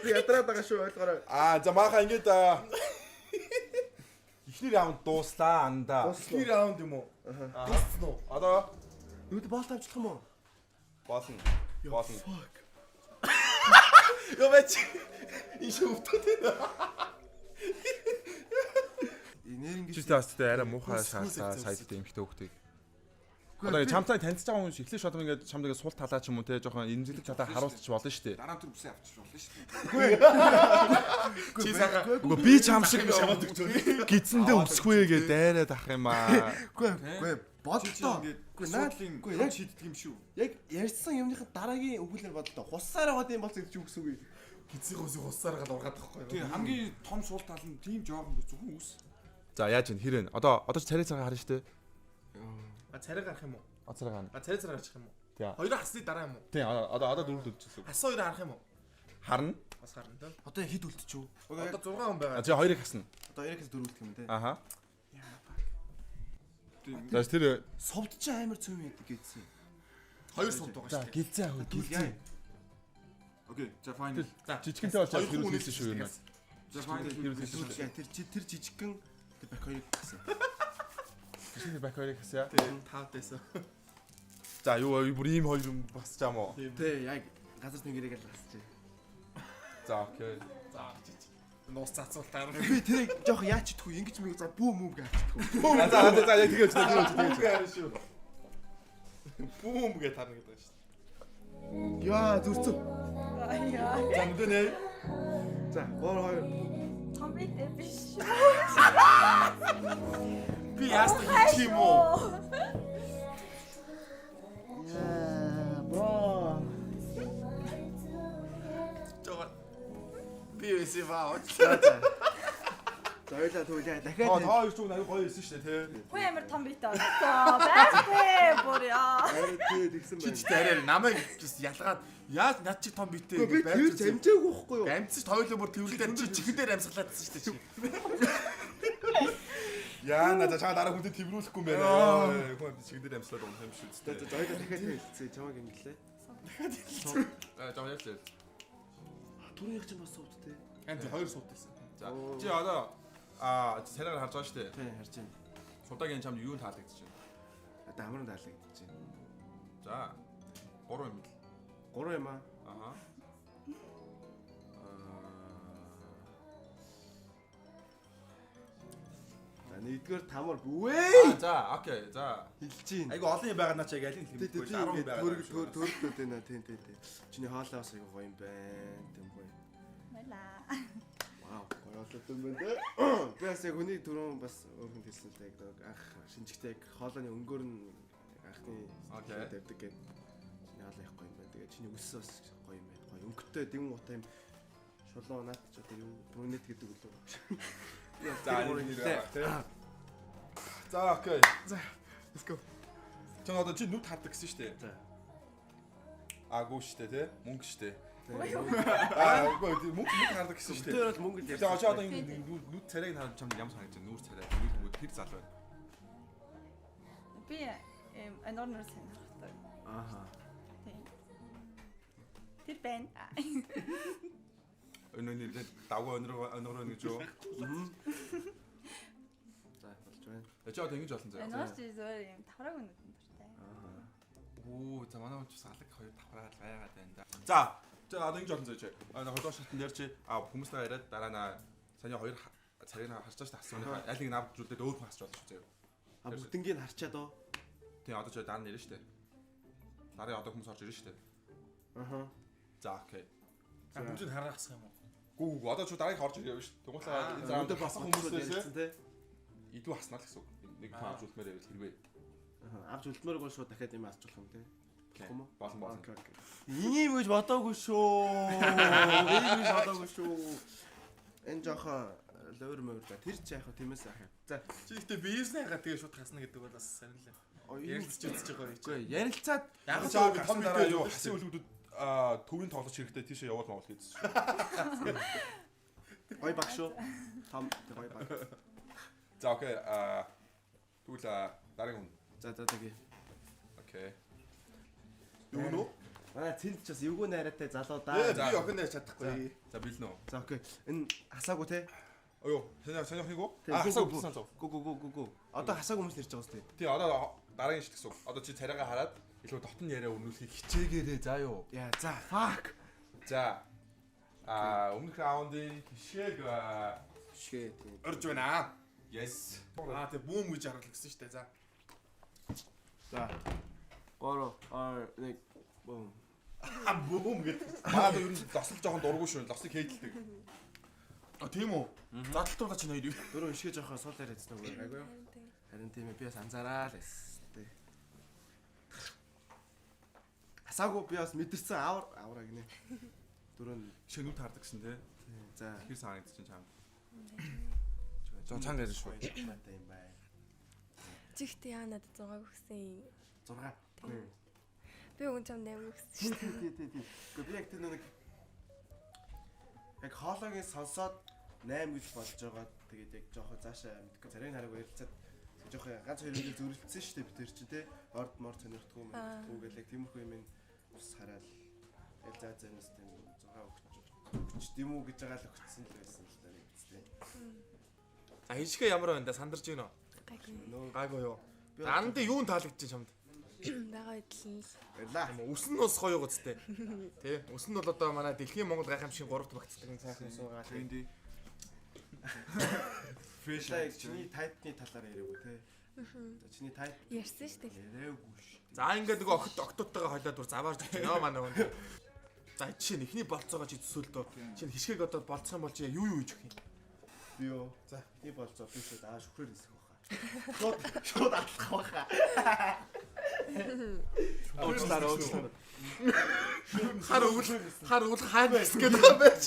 Би ядраад байгаа шүү ойлгоорой. За мааха ингэж ихний раунд дууслаа анда. Ихний раунд юм уу? Дууссан уу? Одоо Нүд боол тавьчих юм уу? болно. Йоо бач. Иш өвтөд. Нэр Чи ингэж таастай арай муухай шаасаа сая дэмхтэй хөхтэй. Одоо чамтай танилцж байгаа хүн эхлээ шууд ингээд чамд ингээд сул талаа ч юм уу те жоохон имзэглэг талаа харуулчих болно шүү дээ. Дараа нь тэр бүсээ авчих болно шүү дээ. Чи сага. Үгүй би чам шиг гидсэндээ өсөхгүй гэдэг дайраад ах юм аа. Үгүй бодлоо. Үгүй наад Үгүй яг шийддэг юм шүү. яг ярьсан юмныхаа дараагийн өгүүлээр бодлоо. Хусаар аваад юм бол гэж юу гэсэн үг вэ? Гизиг үсийг хуссааргаад ургаад тахгүй. Тэгээ хамгийн том сул тал нь тийм жоохон зөвхөн үс. За яаж юм хэрэг. Одоо царай цагаа харна шүү дээ. Царай гарах юм уу? Царай гарна. Царай гарах юм уу? Тийм. Хоёроо хасны дараа юм уу? Тийм одоо дөрөв дөрчихсөн. Хасан хоёроо харах юм уу? Харна. Бас харна даа. Одоо хэд үлдчихв? Одоо 6 хүн байгаа. За хоёрыг хасна. Одоо 3-ээс 4 үлдэх юм те. Аха. За тэр Совд чи амар цөм юм гэдсэн. Хоёр сууд байгаа за шүү дээ. гэлзээ авах гэлзээ. Окей, за fine. За Жижигэнтэй болж хоёр хүн хэрүүлсэн шүү юм. За fine. Тэр жижигхэн тэр бак хоёрыг гэсэн. Жижигэн бак хоёрыг хасаа. тийм 5 дэсэн. За юу бүр ийм хоёр юм басч юм уу? Тэ яг газар тэнгэрийг л гасчих. За окей. За нуус цацуултаар. Би тэрийг жоох яач идэх ингэж мэг за бүү мүү гэж идэх. За яг тэгэж. Гэр шүү. Бүүм гэж тарна гэдэг шүү. Яа зүрцөө. За мэдэнэ. За 3 2 Том битээ биш. Би яастаа хийх юм уу? бро. Жоо. Би өсөв аа. За ойлаа түлээ дахиад Хоёр ч аюу гоё исэн шүү дээ тий. Хөө амар том битээ олцоо. Байхгүй бүр яа. тэгсэн Чи байна. ч арай намайг just ялгаад яаж над чи том битээ Би тэр замжаагүй байхгүй юу? амцч тойлоо бүр тэрүүлдээр чи чихэн дээр амьсгалаадсан шүү дээ чи. Яа на за чаа дараа хүнтэй тэврүүлэхгүй юм байна. Хүн чиг дээр амьслаад байгаа юм шүү За дээ. за ойлаа дахиад хэлцээ чамаг ингэлээ. Жоо ярьлаа. Түрүүнийх чинь бас суудтэй. Ань хоёр суутайсан. За чи одоо царайгаар харж байгаа шүү дээ. Тий харж байна. Судагийн чамд юу таалагдчих вэ? Одоо амрын таалагдчих чинь. За 3 юм л. 3 юм аа. Аха. За нэгдүгээр тамар бүвээ. За окей. За Хэлж чинь. Айгу олон юм байгаа наа чи яг аль нь хэлэх Тий, юм бэ? 10 байгаа. төрөлтөд байна. Тий. Чиний хоолой бас айгу гоё юм байна. Тэм гоё. Мала. Вау, гоё болоод юм байна те. Би бас яг хүний түрүүн бас өөр хүн хэлсэн л яг анх шинжигтэй яг хоолойны өнгөөр нь анхны Окей. тавьдаг гэдэг. Чиний хоолой их гоё юм байна. Тэгээ чиний үс бас гоё юм байна. Гоё өнгөтэй дэм утаа юм. Шулуун наад ч одоо юу брюнет гэдэг үлээ. за энэ тий. За окей. Let's go. Чи одоо чи нүд хардаг гэсэн шүү дээ. За. Агуу шүү дээ тий. Мөнгө шүү дээ. Тэгээ Үгүй мөнгө хардаг гэсэн шүү дээ. бол мөнгө л Тэгээ очоо одоо нүд царайг харж чамд ямар санагдаж байна? Нүүр царай. Нүд тэр зал байна. Би анорнор санахтай. Ааха. Тийм. Тэр байна. Өнөөний давгүй өнөрөө гэж юу? За болж байна. Чи одоо ингэж болсон заяа. Анорч зөөр юм тавраг өнөдөн дуртай. Оо за манай хүн ч салаг хоёр давхраад байгаад байна да. За одоо ингэж болсон заяа чи. Холоо шатн дээр чи хүмүүстэй яриад дараа нь саний хоёр царийг харж байгаа шүү дээ. Аль нэг навд зүйлдээ өөр хүн хасч болно шүү заяа. Бүгднийг харчаад оо. Тэгээ одоо ч дараа нь ирнэ шүү дээ. Дараа одоо хүмүүс орж ирнэ шүү дээ. Аха. За окей. Бүгд харгасах юм уу? Гүү одоо ч дараагийн орж ирээ шүү. Тугуулаа энэ заавал Өнөөдөр бас хүмүүсээс хүмүүсээс те. идүү хаснаа л гэсэн үг. Нэг тоо авч үлдмээр байвал хэрвээ. Аха. Авч үлдмээр бол шууд дахиад юм авч болох юм те. Болохгүй юм уу? Болно. Ийм гэж бодоогүй шүү. Ийм гэж бодоогүй шүү. Энэ жоохон лойр мөр ба тэр ч яах вэ тиймээс яах юм. За Чи ихтэй бизнес хагаад тэгээ шууд хасна гэдэг бол бас сонирхол юм. Ярилцж үзэж байгаа юм чи. үгүй ярилцаад Яг ч аа том дараа юу хасын үлгүүдүүд төвийн тоглож хэрэгтэй тийшээ явуул моол хийдсэн шүү. гой баг шүү. Том гой баг. За окей. Тэгвэл дараагийн хүн. За тэгээ. Окей. Юу нөө? Манай цэнд ч бас эвгүй найраатай залуу да. Би охин нэж чадахгүй. За бэлнэ үү? За окей. Энэ хасаагүй те. Оё, сонирхыг уу? Тий, Хасаа гү, үлдсэн зов. Гү. Одоо хасаагүй хүмүүс нэрч байгаа үстэй. Тий, одоо дараагийн шил гэсэн үг. Одоо чи царайгаа хараад илүү дотн яриа өрнүүлэхийг хичээгээрээ заа юу. Яа, за fuck. За. Өмнөх раундын хишээг Shit. Орж байна. yes. Тэг бүүм гэж харуулсан шүү дээ. За. За. 3 2 1 бум. Бүүм гэдэг. Маад ер нь лослог жоохон дурггүй шүү. Лослог хийдэлдэг. Тийм үү? Задлалтууга чи хоёр юу? Дөрөв ишгэ жоохоо сул яриадсан уу? Айгүй юу? Харин тийм ээ би бас анзаараа л эстэй. Хасаагүй би бас мэдэрсэн авраа гинэ. Дөрөв Шинүүд таардаг гэсэн тий. за Хэр санагдаж чинь чам. Жон чанга ярьж шүү. Батай юм бай. Чихтэй яа надад 6 өгсөн. 6. Би өгөн чам 8 өгсөн. Тий. Гэхдээ би яг тэр нэг яг хоолойгийн сонсоод 8 гэж болж байгаа. Тэгээд яг жоохон цаашаа мэдгүй царийн хараагүй ярилцаад жоохон ганц хоёр үгээр зөрөлдсөн шүү дээ бид тэр чинь тий. Орд мор сонирхдгүй мэдгүй гэл яг тиймэрхүү юм ус хараад яг заа зэнэс тийм 6 өгч тийм үү гэж байгаа л өгсөн л байсан л да нэг үстэй. А хижгээ ямар байна да сандарч гинэ үү? Нөө Гайгүй юу? Андаа юун таалагдчих чамд? Бага идлэн л. баярлаа. Үс нь бас гоё гоцтэй. Тэ? Үс нь бол одоо манай дэлхийн Монгол гайхамшигын 3-р багцдаг нэг сайхан суугаа. Тренди. Fresh Та чиний тайпны талаар яриаггүй тий. За чиний тайп Ярьсан шүү дээ. яриаггүй шүү. За ингээд нөгөө октоотойгоо хойлоод дур заваарч өгч нөө манай хүн. За жишээ нь ихний болцоогоо чи төсөөлдөө. Чинь хишгээг одоо болцох юм бол чи юу хийж өгөх юм? Би юу? За би болцоо би шууд шүхрээр нисэх баха. Шууд алах баха. Уучлаарай. Хар өвөл хаана гисэх гээд байгаа байж.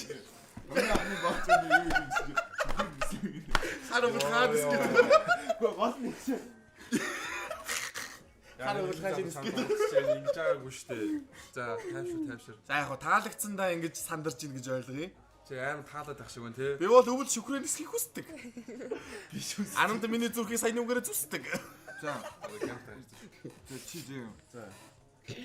Өнөөний болцооны юу юм Хар өвөл хаана гисэх гээд. Гоо гол нэг чинь. Хар өвөл хааж ингэж байгаагүй шүү дээ. За, тайвшир. За яг хоо таалагдсандаа ингэж сандарч ийн гэж ойлгоё. Чи амар таалаад ах шиг байна тий. Би бол өвөл шүхрээр нисхийг хүсдэг. Би шүү. Ананд миний зүрхийг сайн нүгээрээ зүсдэг. За. За, Чи зөө. За.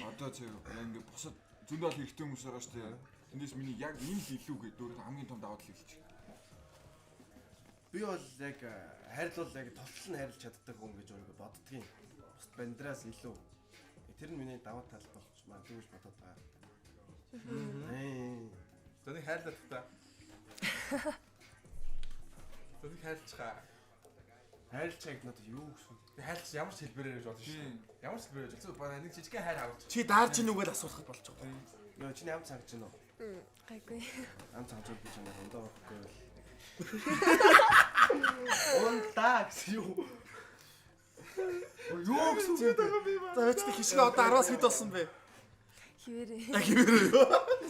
Одоо чи ингээ босод зөндөө л ихтэй хүмүүс байгаа шүү дээ. Тэндээс миний яг энэ л илүү гэдэг дөрөв хамгийн том даваа хэлчих. Би бол яг хайрлал яг товчлон хайрлаж чаддаг хүн гэж өөрийгөө боддгийн. Бусд бандраас илүү. Тэр нь миний даваа тал болж магадгүй гэж бодоод байгаа. Тэнийг хайрлаад та. Тэнийг хайрлцгаа. Хайрлчааг надад юу гэсэн. Би хайрлч ямар ч хэлбэрээр гэж бодсон шүү. Ямар ч хэлбэрээр гэж бодсон. Бара нэг жижигхэн хайр авах. Чи даарч ийн үгээл асуулах болж байгаа. Йоо чиний ам цангаж гинөө. Гайгүй. Ам цангаж би чамд ондоо орохгүй бол. Ондаа гэсэн юу? Юу гэсэн бэ? За өөчтэй хишгээ одоо 10-аас хэд болсон бэ? Хിവэрээ.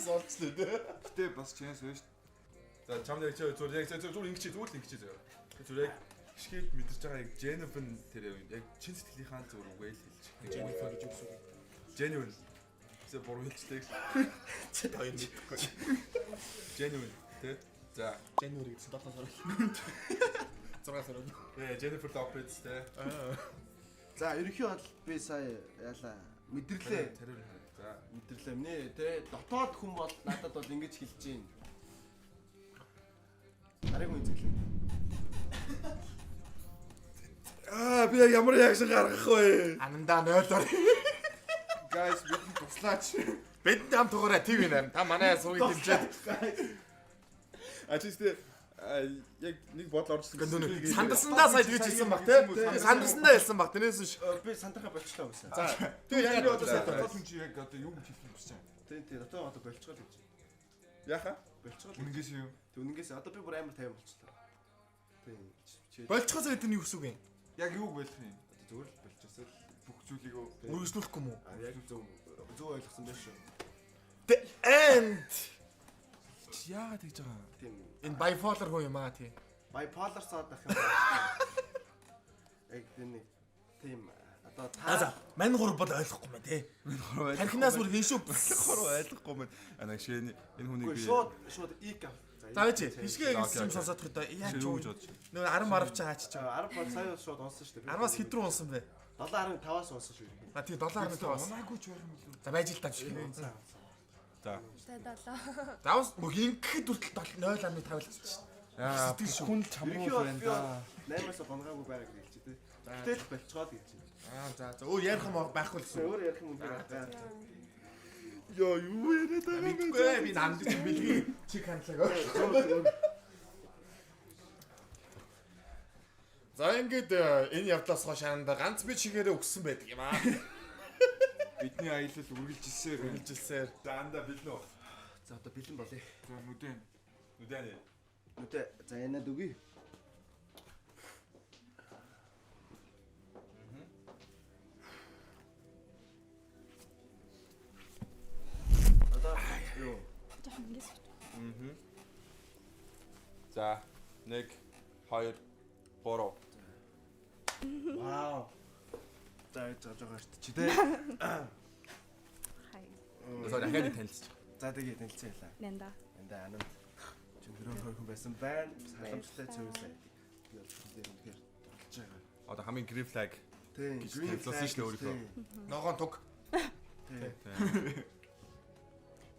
Солцлоо дээ. Гэтэ бас чэнс байж. За, чамд яг зүгээр ингэж заяа. Зүгээр яг хишгээд мэдэрч байгаа яг Jennifer тэр яг чин сэтгэлийнхаа зүгээр үгээ л хэлж. Jennifer гэж үгс үү? Genuine. Тэ буруу хэлжтэй. Чи хоёр мэдхгүй. Genuine. Тэ. За, January гэсэн 7 сар. 6 сар. Jennifer Lopez тэ. За ерөнхий бол би сая яалаа мэдэрлээ. Тэрээр. За, Мэдэрлээ нэ тэ дотоод хүн бол надад бол ингэж хэлж гин. Ариг үн зэглээ. би яг ямар реакшн гаргах вэ? Анандаа 0-оор. Guys, бид туслаач. Бид хам тугаараа тийм юм. Та манай суугийг дэмжиж. Ачистэй яг нэг бодол оржсэн. Сандарсандаа сая тэгж хэлсэн баг тий. Сандарсандаа хэлсэн баг. Тэрнээс биш. Би сандрахаа болчлаа гэсэн. За. Тэгээ яг одоо Одоо хүн чи яг одоо юу гэж хэлэх юм бэ? Тий, дотоо одоо болцгоо л гэж. Яха? Болцгоо л. Үнэngээс юу? Тэг үнэнгээс одоо би бүр амар тайван болчихлоо. Тий. Болчихоос эдний юу гэсэн үг юм? Яг юуг болох юм? Зүгээр л болчихсон л. Бүх зүйлийг үү? Үргэлжлүүлэхгүй юм уу? Яг зөв ойлгосон байх шүү. The end. Яагаад тэгж байгаа? Тийм. Энэ bipolar хөө юм аа тий. Bipolar саад ах юм байна. Яг тийм одоо За мань гур бол ойлгохгүй мэ тий. Тархинаас бүр хийшүү Хуруу ойлгохгүй мэн. Анаа шээ энэ хүнийг би шууд ик ав. За байж хишгээ гэсэн юм сонсоод хэд яаж юу нөө 10 марав чи хаач чи 10 бол сая шууд онсон шүү дээ. 10-аас хэд рүү унсан бэ? 7.5-аас онсон шүү. А тий 7.5-аас. Унаагүй ч байх юм л үү? За байж л та шиг. За. Тэ 7. Заавал мөх ингэхэд хүртэл 0.5 л чинь. Яа, хүн чамруу байна да. 8-аас гонгаагүй байгааг хэлчих тий. Гэтэл болцгоо гэж. За өөр ярих юм байхгүй л гэсэн. Өөр ярих юм би байна. Яа, юу яриад байгаа юм бэ? Мэдгүй би намд чинь бэлгийн чиг хандлага. За ингээд энэ явдлаас хойш хаанда ганц би чигээрээ өгсөн байдаг юм аа. Бидний аялал үргэлжилсээр. Үргэлжилсээр. За анда бэлнэ. За одоо бэлэн болъё. За нүдэн. Нүдэн. Нүдэ за янаад үгүй. Одоо юу? Жохон ингээс. За 1 2 3. Вау. За яаж байгаа ч тий. Хай. За дахиад танилцчих. За тэгээ танилцсан ялаа. Нэнда. Эндээ ананд чөнгөрөө хүн байсан байна. Халамжтай цэвэрлээ. Би бол дээр үнэхээр болж байгаа. Одоо хамгийн green flag Тийм. гэж танилцуулсан шүү дээ өөрийнхөө. Ногоон туг. Тийм.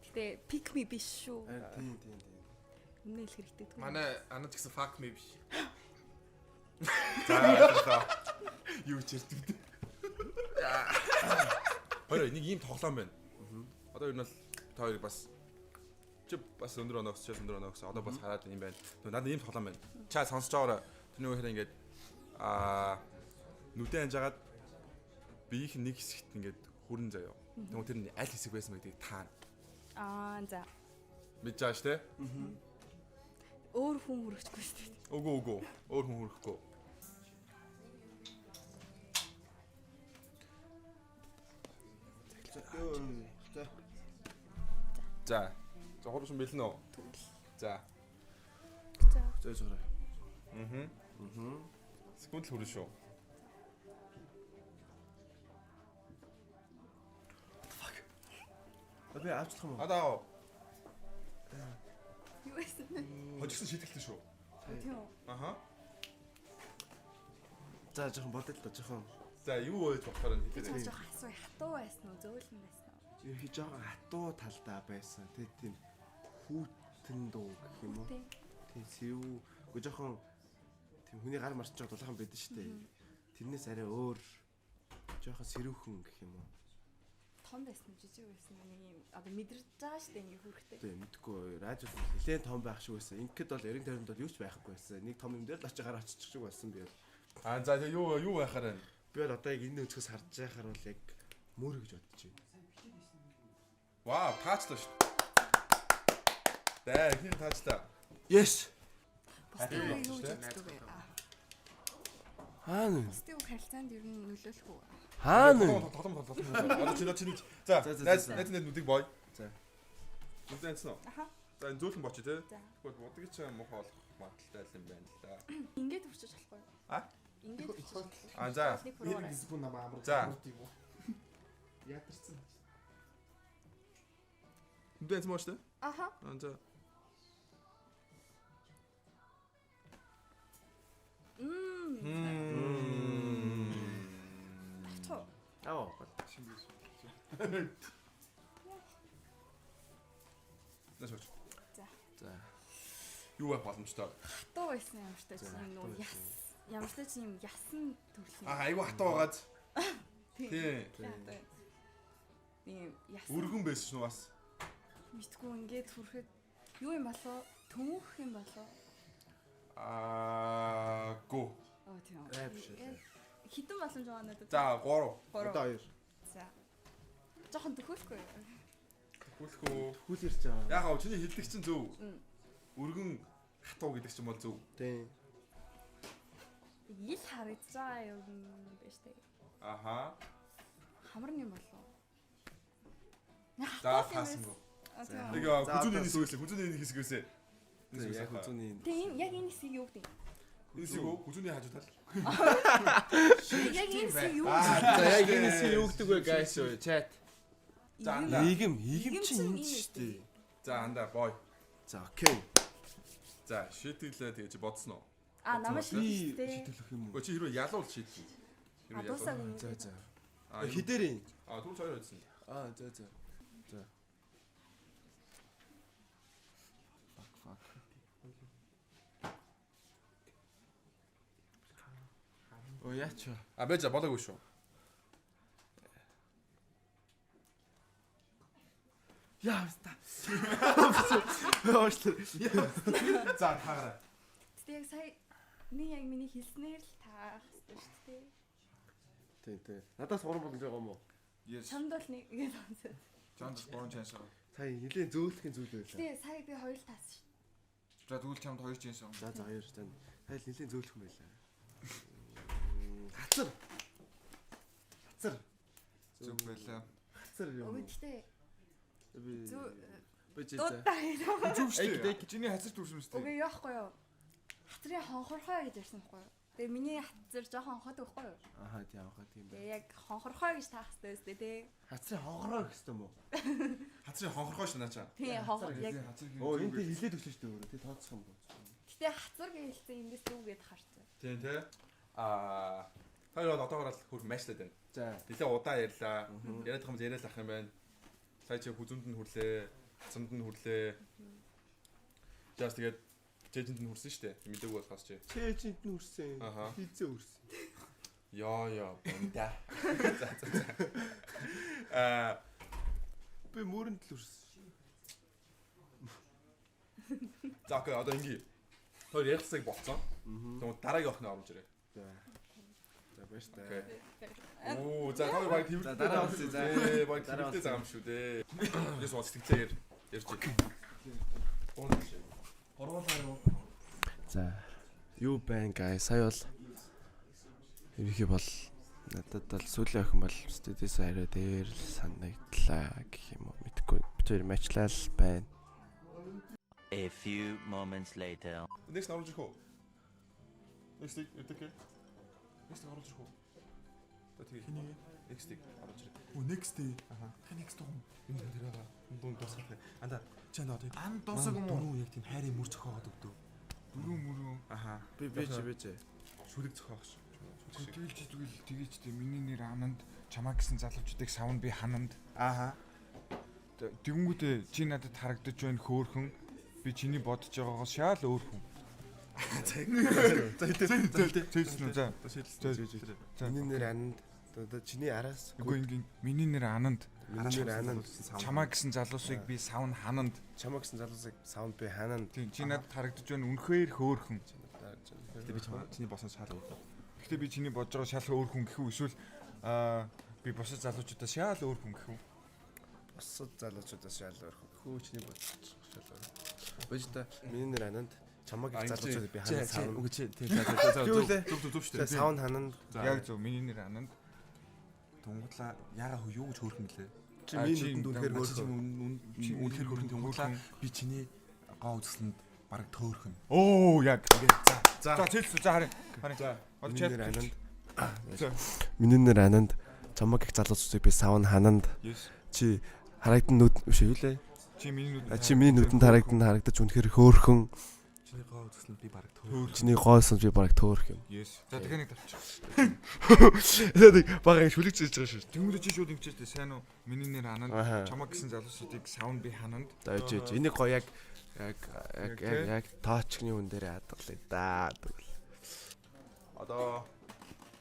Гэтэ pick me биш шүү. Тийм. Үнэ хэлэх хэрэгтэй түг. Манай анад гэсэн fuck me биш. За. Юу ч ярьдаг. Хоёроо нэг ийм тоглоом байна. Одоо ер нь бол та хоёрыг бас чи бас өндөр оногс чи өндөр оногс одоо бас хараад юм байна. Надад ийм тоглоом байна. Чаа сонсож байгаараа тэрний үеэр ингээд нүдэн анжаагаад биеийнх нэг хэсэгт ингээд хүрэн заяа. Тэгвэл тэр нь аль хэсэг байсан гэдгийг таана. За. Мэдж байгаа шүү дээ. Өөр хүн хүрчихгүй шүү дээ. Үгүй. Өөр хүн хүрэхгүй. За. За хурдан бэлэн үү? За. Зөө зөөрэй. Секунд л хүрэн шүү. Би авчлах юм уу? Одоо Юу байсан бэ? хожигсон шийтгэлтэй шүү. Тийм үү? Аха. За жоохон бодъё л да жоохон. За юу байж болохоор нь хэлээ. Жоо хасуу хатуу байсан уу? Зөөлөн байсан уу? Ерхий жоохон хатуу талдаа байсан. Тийм хүүтэн дуу гэх юм уу? Тийм сэв. Уу жоохон тийм хүний гар марч байгаа дулаахан байдаг шүү дээ. Тэрнээс арай өөр жоохон сэрүүхэн гэх юм уу? Том байсан уу? Жижиг байсан уу? Нэг юм одоо мэдэрч байгаа шүү дээ ингээ хүүхдээ. Тийм мэдгүй радио нэлээд том байх шиг байсан. Ингээд бол 90-50-нд бол юу ч байхгүй байсан. Нэг том юм дээр л очиж гараа очих шиг болсон би бол. За юу байхаар байна? Би бол одоо яг энэ өнцгөөс харж байхаар бол яг мөр гэж бодож байна. Вау, таачлаа шүү. Дээ, хин таачлаа. Yes. Бусдын юу гэж боддог вэ? Хаана? Бусдын харилцаанд ер нь нөлөөлөх үү? Хаана? Тоглоом. Одоо чи. За, найз нүдийг бой. За. Нүдэн анцсан уу? Аха. За, энэ зөөлөн бочи те. За. Тэгвэл будгийг ч муухай болох магадaltaй юм байна л да. Ингээд хүрчиж болохгүй юу? А? Ингээд хүрчиж. За. Хүн намаа амар За. юм уу? Ядарсан. Нүдэн анцсан мөн шүү дээ. Аха. За. Тоо. Аа. Нэшүүч. За. Юу байх боломжтой? Хатуу байсан юм шиг чинь нуу яс. Ямар ч тийм ясан төрлийн. Айгу хатуу байгааз. Тий. Тийм ясан. Өргөн байсан шүү бас. Мэдгүй ингээд хүрэхэд юу юм болоо? Төмөх юм болоо? Гү. Оо тийм. Биш үү. Хитэн боломж байгаа надад. За 3. Одоо 2. За. Жохон төхөөлөхгүй. Хүлхүү. Хүл ирж байгаа. Яг гоо чиний хэлдэг чинь зөв. Өргөн хатуу гэдэг чинь бол зөв. Тийм. Ил харагдаж байгаа юм биш үү? Аха. Хамар юм болов. За таасан. Аа. Нэг хүзүүний хэсгээс хүзүүний нэг хэсгээс. Яг хүзүүний. Тэгээ яг энэ хэсгийг юу гэдэг? Хэсэг үү? Хүзүүний хажуу тал. Яг энэ хэсгийг юу За яг энэ хэсгийг юу гэдэг вэ guys юу? Chat. За андаа. Нийгэм чинь энэ шүү дээ. За андаа бой. За окей. За шийдэлээ тэгээ чи бодсон уу? намаа шийдтэй. Шийдэлөх юм уу? Чи хэрвээ ялуул шийдэл. Дуусаа юм. За за. Аа Хідэрийн. түрүү хоёр байсан. За за. За. Fuck. Оо яач. Бэж болоогүй шүү. Яаста. Оошлоо. За таараа. Тэг яг сая яг миний хэлснээр л таах хэрэгтэй шүү дээ. Тий. Надаас уран боломж байгаа юм уу? Yes. Чамд бол нэг онцоо. Чамд борон чанс байгаа. Сая нилийн зөөлхийн зүйл байлаа. Тэг сая би хоёр л таасан шүү. За тэгвэл чамд 2 чанс байгаа. За хоёр тань. Сая нилийн зөөлөх юм байлаа. Хацар. Зүг байлаа. Хацар юм. Өө гэхдээ Би зү бэж дуудаа юм. Зүг шүү дээ. Чиний хацар төрсөн шүү дээ. Үгүй яахгүй юу. Хацрын хонхорхой гэж ирсэн байхгүй юу. Тэгээ миний хацар жоохон хонхот байхгүй юу. Ахаа тийм авах тийм байна. Тэгээ яг хонхорхой гэж таах хэрэгтэй өстэй тий. Хацрын хонгороо гэсэн юм уу? Хацрын хонхорхой ш наачаа. Тий хонхор яг. Оо энэ тийм хилээд өглөө шүү дээ өөрөө. Тий тооцох юм бол. Гэтэ хацар гэлсэн эндээс зүгээд харцаа. Тийм тий. Хоёр одоогоор л хөр мэшлээд байна. За. Нилээ удаа ярьлаа. Яриад байгаа юм яриад ах юм байна. Сая чи хүзүнд нь хүрлээ, цамд нь хүрлээ. Жаас тэгээд чэжинд нь хүрсэн шүү дээ. Мэдээгүй болохоос чи. Чэжинд нь хүрсэн. Аха. Хизээ хүрсэн. Яа, банда. Би мөрөнд л хүрсэн. За окей, одоо ингээ. Хоёр ярилцсаг болцсон. Тэгвэл дараагийн охин оруулж ирээ. За. За бааш та. Оо, за хоёр баг тэмдэг. За дараа үлсээ за. Баг тэмдэгтэй зам шүү дээ. Яс уу сэтгэлээр ярьж байна. Оруулаа юу? За. Юу байна guys? Сая бол ерөнхий бол надад бол сүүлийн охин бол студиэс арай дээр санагдлаа гэх юм уу мэдгүй. Би тэр матчлал байна. A few moments later. Next оруулж ирэх үү? Next эдгээр. Next оруулж ирэх үү? Тэгээ next оруулж ирэх. Оо next day. Аха. Та next юм. Юм дээр байгаа. Дунд дуусгах. Анда чи нөө тэг. Ан дуусаг юм уу? Дөрөв яг тийм хайрын мөр зохиогоод өгдөв. Мөрөө. Аха. Би бэж. Шүлэг зохиогч. Тэгэл тэгэж дээ миний нэр Ананд чамаа гэсэн залуучдыг савн би Хананд. Аха. Тэгэнгүүтээ чи надад харагдаж байна хөөхөн. Би чиний бодож байгаагаас шал өөр хүн. За. Миний нэр Ананд. Одоо чиний араас. Үгүй ингийн миний нэр Ананд. Миний нэр Ананд. Чамаа гэсэн залуусыг би савн Хананд. Чамаа гэсэн залуусыг саунд би Хананд. Тийм чи надад харагдаж байна үнэхээр хөөхөн. Гэтэ би чиний босон шал өөр. Гэхдээ би чиний бодож байгаа шал өөр хүн гэх үү эсвэл би босод залуучуудаас шал өөр хүн гэх үү? Босод залуучуудаас шал өөр хүн. Хөө чиний бодож шал өөр. Бэж та миний нэр Ананд. Чамаа гэсэн залуучуудыг би Хананд саунд. Үгүй чи тийм зөв шүү дээ. Саунд Хананд. Яг зөв миний нэр Ананд. Тунгадлаа яага хөө юу гэж хөөрхөн гэлээ. Чи миний нүдэнд үнэхээр өөр хүн. Үнэхээр хөөрхөн тунгадлаа би чиний гоо үзэсэнд бараг төөрхөн. Оо яг. За. За цэлсэн за харин. За. Миний нэр Ананд. Миний нэр Ананд. Чамаа гэх залуучуудыг би саунд Хананд. Чи харагдан нүд биш юу лээ? Чи миний нүдэнд Чи миний нүдэнд харагдаж үнэхээр хөөрхөн. Чиний гоо үзэсэнд би бараг төөрхөн. Чиний гоосонд би бараг төөрх юм. Yes. За дахиад нэг тавчих. Багыг шүлэг зээж байгаа шүү. Тэнгүүд чи шууд ингэжтэй сайн уу? Миний нэр Ананд. Чамаа гэсэн залуусуудыг саунд би Хананд. За ээж энийг го яг тоочны үн дээр хадгалъя да. Одоо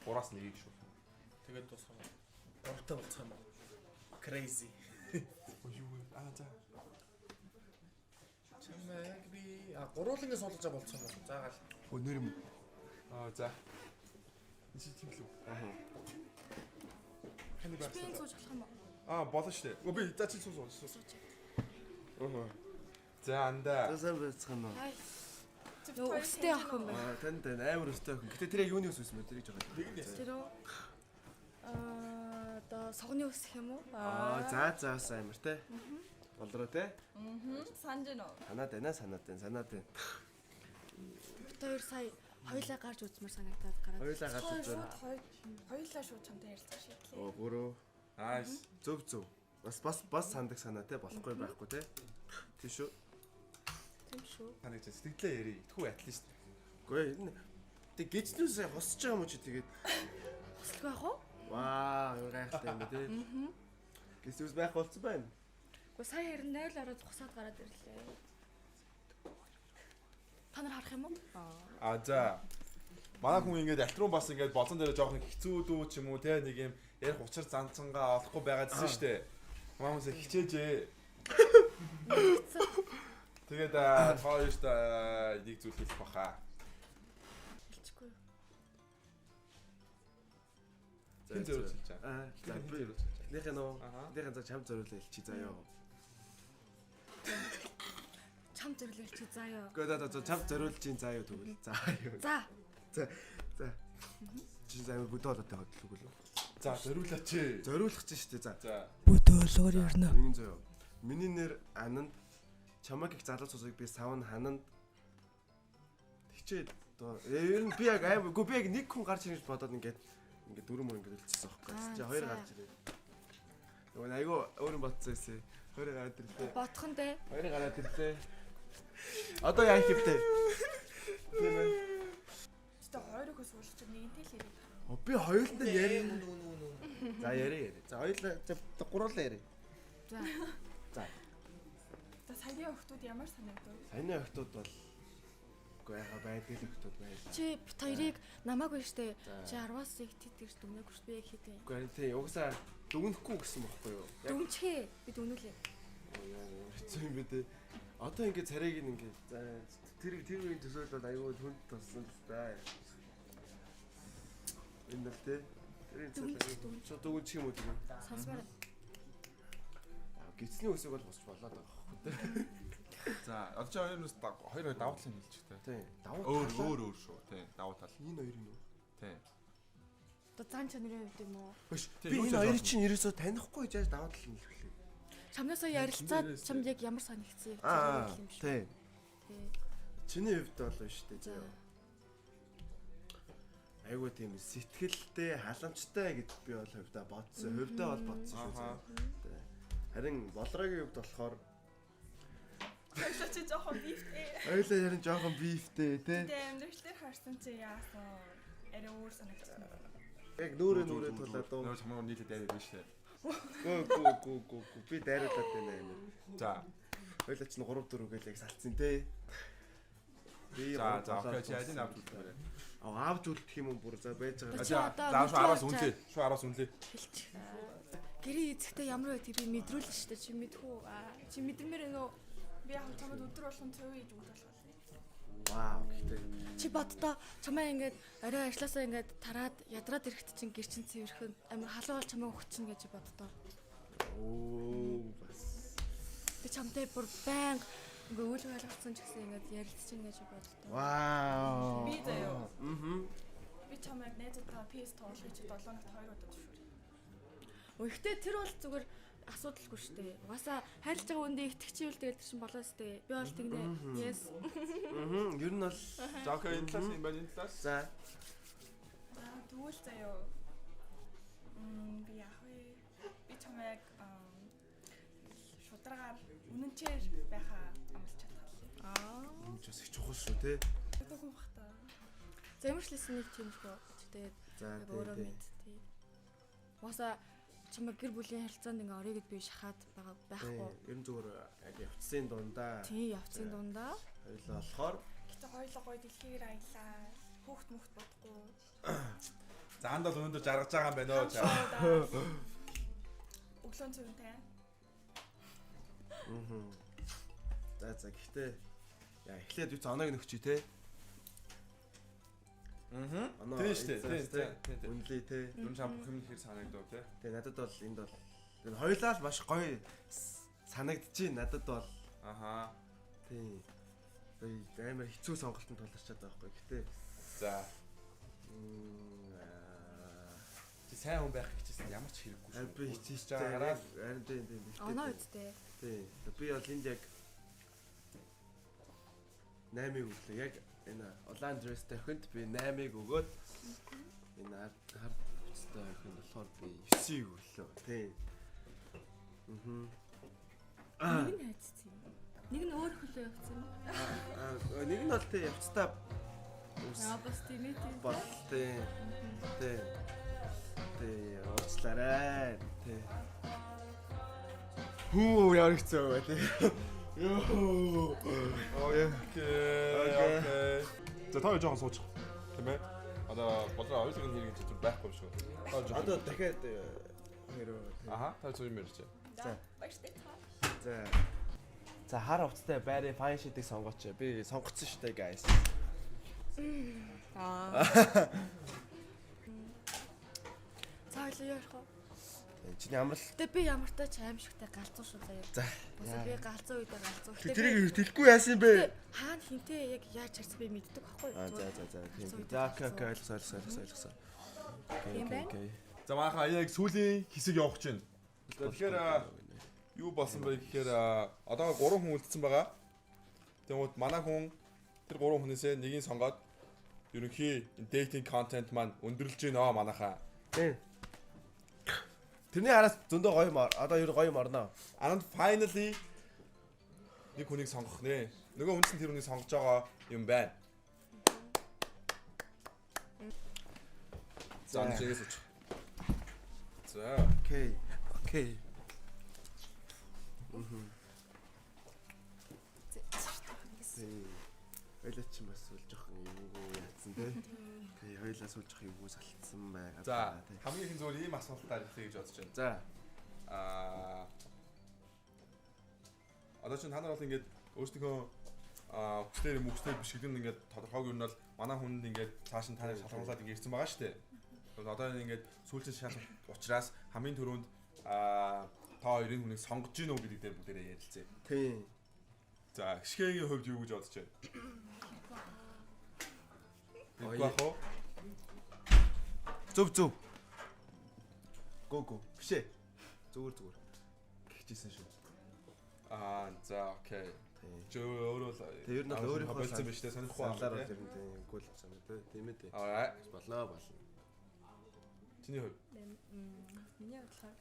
3-аас 1-ийг шүү. Тэгээд дуусах юм. Урагтай болцох юм уу? Crazy. Юу вэ? За. Чамайг би гуруулангийн суулгаж болцох юм уу? Заагаал. Өнөр юм. За. Чи тийм л үү? Аха. Хани Би байна. сууж болох юм уу? Болно шүү дээ. Би за чи сууж. За андаа. Сайн байцгаана уу? Нөө өстэй ах юм байна. Танд амар өстэй охин. Гэтэ тэр яг юуны ус үсмэ тэрийг жоо. Тэр үү? Одоо согны ус гэх юм уу? За бас амар те. Болроо те. Санаж нөө. Санаад байна. Бид хоёр сая хоёлаа гарч үзмэр санагдаад гараад. Хоёулаа гарч үзээ. Хоёулаа шууд чамтай ярилцах шийдлээ. Оо гөрөө. Айс. Зөв. Бас сандаг санаа те болохгүй байхгүй те. Тийш үү? Тийм шүү. Таныг сэтгэлээ ярий. Тхүү атлист. Гүй энэ тэг гизнүүсээ хосч байгаа юм чи тэгээд Хөслөх байх уу? ваа юу гайхалтай юм бэ те. Гизнүүс байх болцсон байна. Гэхдээ сая харин 0 ороод хусаад гараад ирлээ. Та нар харах юм уу? За. Манай хүн ингээд альтрун бас ингээд болцон дээр жоохон хэцүү дүү ч юм уу те нэг юм ярих учир занцангаа олохгүй байгаа гэсэн штэ. Манай хүмүүс хичээжээ. Тэгээд хоёрт нэг зүйл хэлэх баха. Хэлчихгүй. Хэн зөвлөж чаа? За би эхнийх нь эхнийх нь чам зориулаа хэлчих заяа. Чам зөвлөл чи заа ёо. Гэхдээ чам зориулж чинь заяа тэгвэл. За юу. За. Чи заяа бүдөө болоотой хөдлөг үү? За зориулаач. Зориулах чинь штэ за. За. Бүдөө болгоор ярина. Нэгэн заяа. Миний нэр Ананд чамаг их залуу цусыг би савн хананд хичээд ер нь би яг аймаггүй би яг нэг хүн гарч ирж бодоод ингээд дөрөв мөр ингээд үлдсэн байхгүй. Чи хоёр гарч ирээ. Нөгөө айгүй өөрийн бодсон эсэ. Хоёр гараад ирлээ. Бодох нь дээ. Хоёр гараад ирлээ. Одоо яа хийвтэй? Тийм ээ. Тэ хоёрыг суулж нэгэнтэй л ярив. Би хоёулаа ярина. За ярэ. За хоёулаа гурлаа ярэ. За. За саяны охтууд ямар санагдав? Саяны охтууд бол үгүй яхаа байдаг л охтууд байлаа. Чи бит хоёрыг намаагүй штэ. Чи 10-аас их тэтгэж дүмнээгүй ш би яг хийдэг. Үгүй тий угсаа дүгнэхгүй гэсэн бохгүй юу? Дүнчээ би дүнүүлээ. Хэцүү юм бэ те. Одоо ингээд царайг ингээд за тэр үеийн төсөөл бол аюул хүнд туссан л да. Энэ л те. Тэрийн царай дүгнчих юм уу тийм. Сонсмаар. Гисний үсэг бол босч болоод байгаа хөө те. За одоо чи хоёр давуу талыг хэлчих те. Тий. Давуу Өөр шүү. Тий. Давуу тал. энэ хоёр юм уу? Тий. Одоо зан чанарын хувьд юм уу? Биш. Би энэ хоёрыг чинь ерөөсөө танихгүй яаж давуу тал нь хэлвэлээ. Чамнасаа ярилцаад чамд яг ямар санагдсан юм шиг. Тий. Чиний хувьд бол биш үү зөө. Айгуу тийм сэтгэлдээ халамжтай гэж би бол хувьдаа бодсон. Хувьдаа бол бодсон шүү. Харин болроогийн хувьд болохоор Хоёулаа чи жоохон бифтэй. хоёлаа ярин жоохон бифтэй тий. Тэ амьдралчлаар харсан чи яасан? Арай өөр санагдсан. Яг нүрээ тулаад уу. Нөө чамаа нийлээд яриад байна штэ. Гүү. Би дайруулаад байна юм. За. Хоёлаа ч 3-4 гээл яг салцсан тий. Би За окей чи алин авч үзмээр. авч үлдэх юм бүр за байж байгаа. За шүү 10-аас үнэлээ. Шүү 10-аас үнэлээ. Хэлчих. Гэрээ эзэхтэй ямар байдгийг би мэдрүүлнэ шүү дээ. Чи мэдхүү. Чи мэдэрмээр нөө Би яг чамд өдөр болгон цөв хийж өгөх болох. Вау гэхдээ чи боддоо чамаа ингээд орой ажилласаа ингээд тараад ядраад ирэхэд чинь гэр чин цэвэрхэн амар халуун бол чамаа өгчин гэж боддоо. бас Би чамтай бүр баян ингээд үйл ойлгоцсон ч гэсэн ингээд ярилцсан гэж боддоо. вау. Би заяа. Би чамайг найзуудаа PS тоглож 7 хоногт 2 удаа зөвшөөрье. Гэхдээ тэр бол зүгээр асуудалгүй шүү дээ. Угаасаа хайрлаж байгаа үндэ итгэж ивэл тэгэл чинь болоо шүү дээ. Би бол тэгнэ. Yes. Ер нь бол За окей энэ талаас энэ байна энэ талаас. за Тэгвэл заяа. Би яах вэ? Би чамайг шударгаар үнэнчээр байхаа амлаж чадхаа. энэ ч бас их чухал шүү те. Одоо хүн бах та. Замирчлсэн нэг тийм шүү. Тэгээд За яг өөрөө тий. мэд тий. Угаасаа чамайг гэр бүлийн харилцаанд ингээ орёгд би шахаад байгаа байхгүй. Ер нь зүгээр яг явцсан дундаа. Тий, явцын дундаа. Хоёлаа болохоор Гэтэ хоёулаа гоё дэлхийгээр аялаа. Хүүхд мөхт бодохгүй. Заанд бол өнөөдөр жаргаж байгаа юм байна оо чаа. Өглөө цэвэнтэй. за гэхдээ яа эхлээд үз оноог нөхчий те. Тийм штэ. Тийм. Үнлээ те. Дүн чам бүх юм хэр санагдав те. Тэгээ надад бол энд бол энэ хоёлаа л маш гоё санагдчихээн надад бол Аха. Тийм. Амар хэцүү сонголтод тулгарчаад байгаа байхгүй. Гэтэ За. Чи сайн хүн байх гэжсэн ямар ч хэрэггүй шүү. би хийж байгаараа харин тийм. Оноо үсттэй. Тийм. Би бол энд яг 8-ыг өглөө. Яг энэ улаан дрестэй охинд би 8-ыг өгөөд энэ хард өстэй охин болохоор би 9-ийг өглөө. Тийм. Нэг нь хайцсан юм. Нэг нь өөр хөлөө явцсан юм. Нэг нь бол тийм явцтай Бас тийм ээ. бол тийм. Уучлаарай. Тийм. Хүү яар хэцүү байв тийм. Йоо. Окей. За тоо жоохон суучих. Тийм ээ. Одоо бодлоо ойлгох хэрэг зүйл байхгүй шүү. Одоо дахиад хэрэг. Аха, та зүйл мэрч. За. Баяртай. За хар хувцастай байрны fine sheet-ийг сонгооч. Би сонгоцсон шүү дээ guys. За хоёлоо ярих уу? Чиний амрал. Гэтэ би ямар тач аимшигтай галзуу шүү заяа. За. Босоо би галзуу үедээ галзуу. Тэрийг хэлэхгүй яасан бэ? Хаана хинтээ яг яаж харсан би мэддэг байхгүй юу? За окей ойлгосоо. Тийм байна. За манайхаа яг сүүлийн хэсэг явах гэж байна. Тэгэхээр юу болсон бэ гэхээр одоо 3 хүн үлдсэн байгаа. Тэгмээд манай хүн тэр 3 хүнээсээ нэгийг сонгоод ерөнхий dating content маань өндөрлж гинөө манайхаа. Тийм. Тэрний араас зөндөө гоё одоо ер гоё марнаа. And finally нэг хүнийг сонгох нэ. Нөгөө хүнс нь тэр хүнийг сонгож байгаа юм байна. За нэгээс үуч. За Окей. Ойлаач юм бас үл жоохон юмгүй яатсан тий. Тэгээ хоёлаа сул жоох юмгүй салтсан байгаа. За хамгийн их зөв ийм асуултаар хэлье гэж бодож байна. За. Одоо чинь та нар бол ингээд өөрсдийнхөө хүслээр юм хүслээр биш гэдэг нь ингээд тодорхойг юм бол манай хүнд ингээд цааш нь таныг шалгуулад ингээд ирсэн байгаа шүү дээ. Тэгээд одоо ингээд сүүлчийн шалгалт учраас хамгийн түрүүнд та хоёрын хүнийг сонгож гинөө гэдэг дээр бүгдээрээ ярилцъя. Тийм. За гიშгэгийн хувьд юу гэж бодож байна? Яах вэ? Зөв. Го. Бишээ. Зүгээр. Гихчихсэн шүү. За окей. Чи өөрөө л Тэг ер нь өөрийнхөө болсон биш те сонихгүй саналаар байна. ер нь тийм гол санаа тийм ээ. Аа. Болно. Чиний хувьд. Миний бодлоор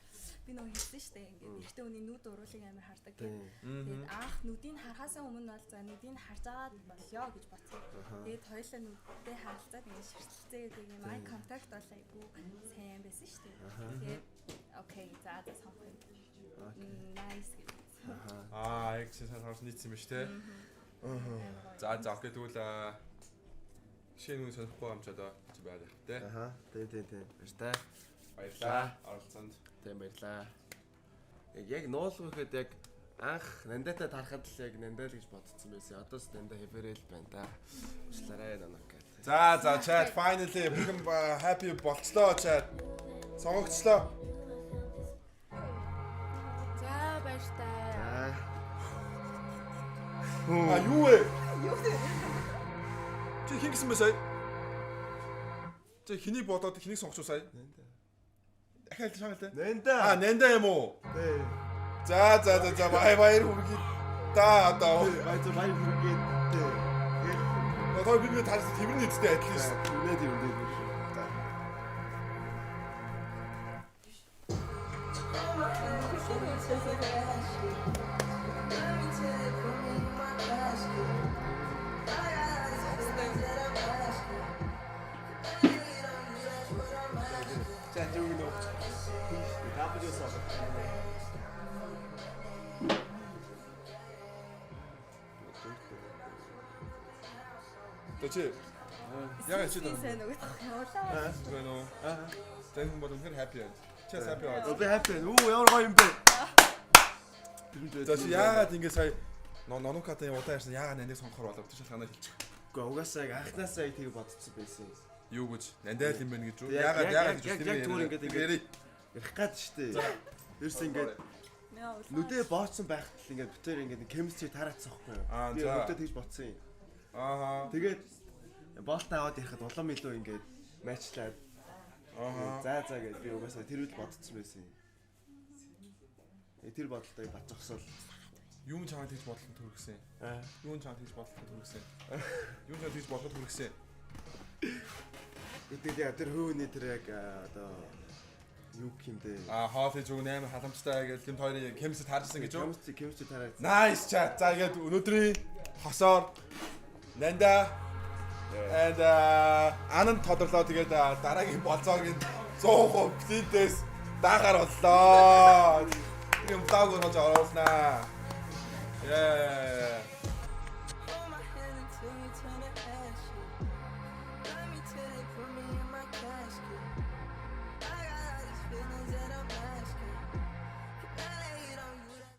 би нөө хэлсэн шүү дээ. Ингээд эрэгтэй хүний нүд уруулыг амар хардаг. Тийм. Тэгээд анх нүдийг харахаас өмнө бол за нүдийг харж агаад болёо гэж бодсон. Тэгээд хоёулаа нүдтэй харилцаад ингээд ширтэлцээгээд юм eye contact бол айгүй сайн байсан шүү дээ. Тэгээд окей за сонгох юм. Nice гэж. Яг сайн харсан нийцсэн биш те. За окей тэгвэл шинэ хүн сонихгүй юм ч одоо чи байдаг те. Тийм. Баярлалаа. Оролцоонд. Тийм баярлаа. Яг нуулах гэхэд яг анх нандатаа тарахад л яг нандаа л гэж бодсон байсан. Одоо ч нандаа хэвээрэл байна да. Уучлаарай нанак гэх. За chat finally бүгэн happy болцлоо chat. Сонгогдсон. За баяртай. Юу вэ? Чи хин гэсэн бэ сая? Чи хэнийг бодоод хэнийг сонгоч уу сая? Дахиад шаналтай. Нандаа. Нандаа юм уу? Тийм. За баяр хүргэе. Та одоо Баяр хүргээд тийм. одоо би таарс тэрний нэттэй адилхан шүү. Үнэ тийм үү. Тэчи. Ягаад чи даа? Сайн нөгөө явуулаа. Гэнэ. Тэн хүн бодом хэр happy байна. Чи happy байна. Би happy. Ямар гоё юм бэ? За чи яагаад ингэ сая нонукатай удаа ярьсан яагаад нандыг сонгохоор болов гэж шалганаа хэлчих. Гэхдээ угаасаа яг анхнаасаа тийг бодсон байсан. Юу гэж нандаа л юм байна гэж юу? Яг Яагаад гэж яг зүгээр ингээд ярих ярих гад штэ. Ерс ингээд нүдээ бооцсон байхад л ингээд бүтээр ингээд chemistry тараацсан байхгүй юу? Аа, Би за. нүдээ тэгж бодсон юм. Ааха. Тэгээд болт аваад ярихад улам илүү ингээд матчлаад. За гэж би угаасаа тэр үл бодсон байсан юм. Тэр бодолтой бацчихсоо л. Юм чамд хийж бодлоо төрөгсөн. Юм чамд хийж бодлоо төрөгсөн. Юм чамд хийж бодлоо төрөгсөн. Тэгээд яа тэр хөөний тэр яг одоо юу гэмдэ. Хоол хийж өгнө амар халамжтай гэж тэм хоёрын chemistry таарсан гэж юу? Chemistry тараацсан. Nice chat. За ингээд өнөөдрийн хосоор Нанда and анан тодорлоо тэгээд дараагийн болцоогийн 100% битээс даахаар боллоо. юм блог оруулж оруулнаа. Yeah. Hold my hand until you turn to ashes. Love me till they put me in my casket. I got all these feelings that I'm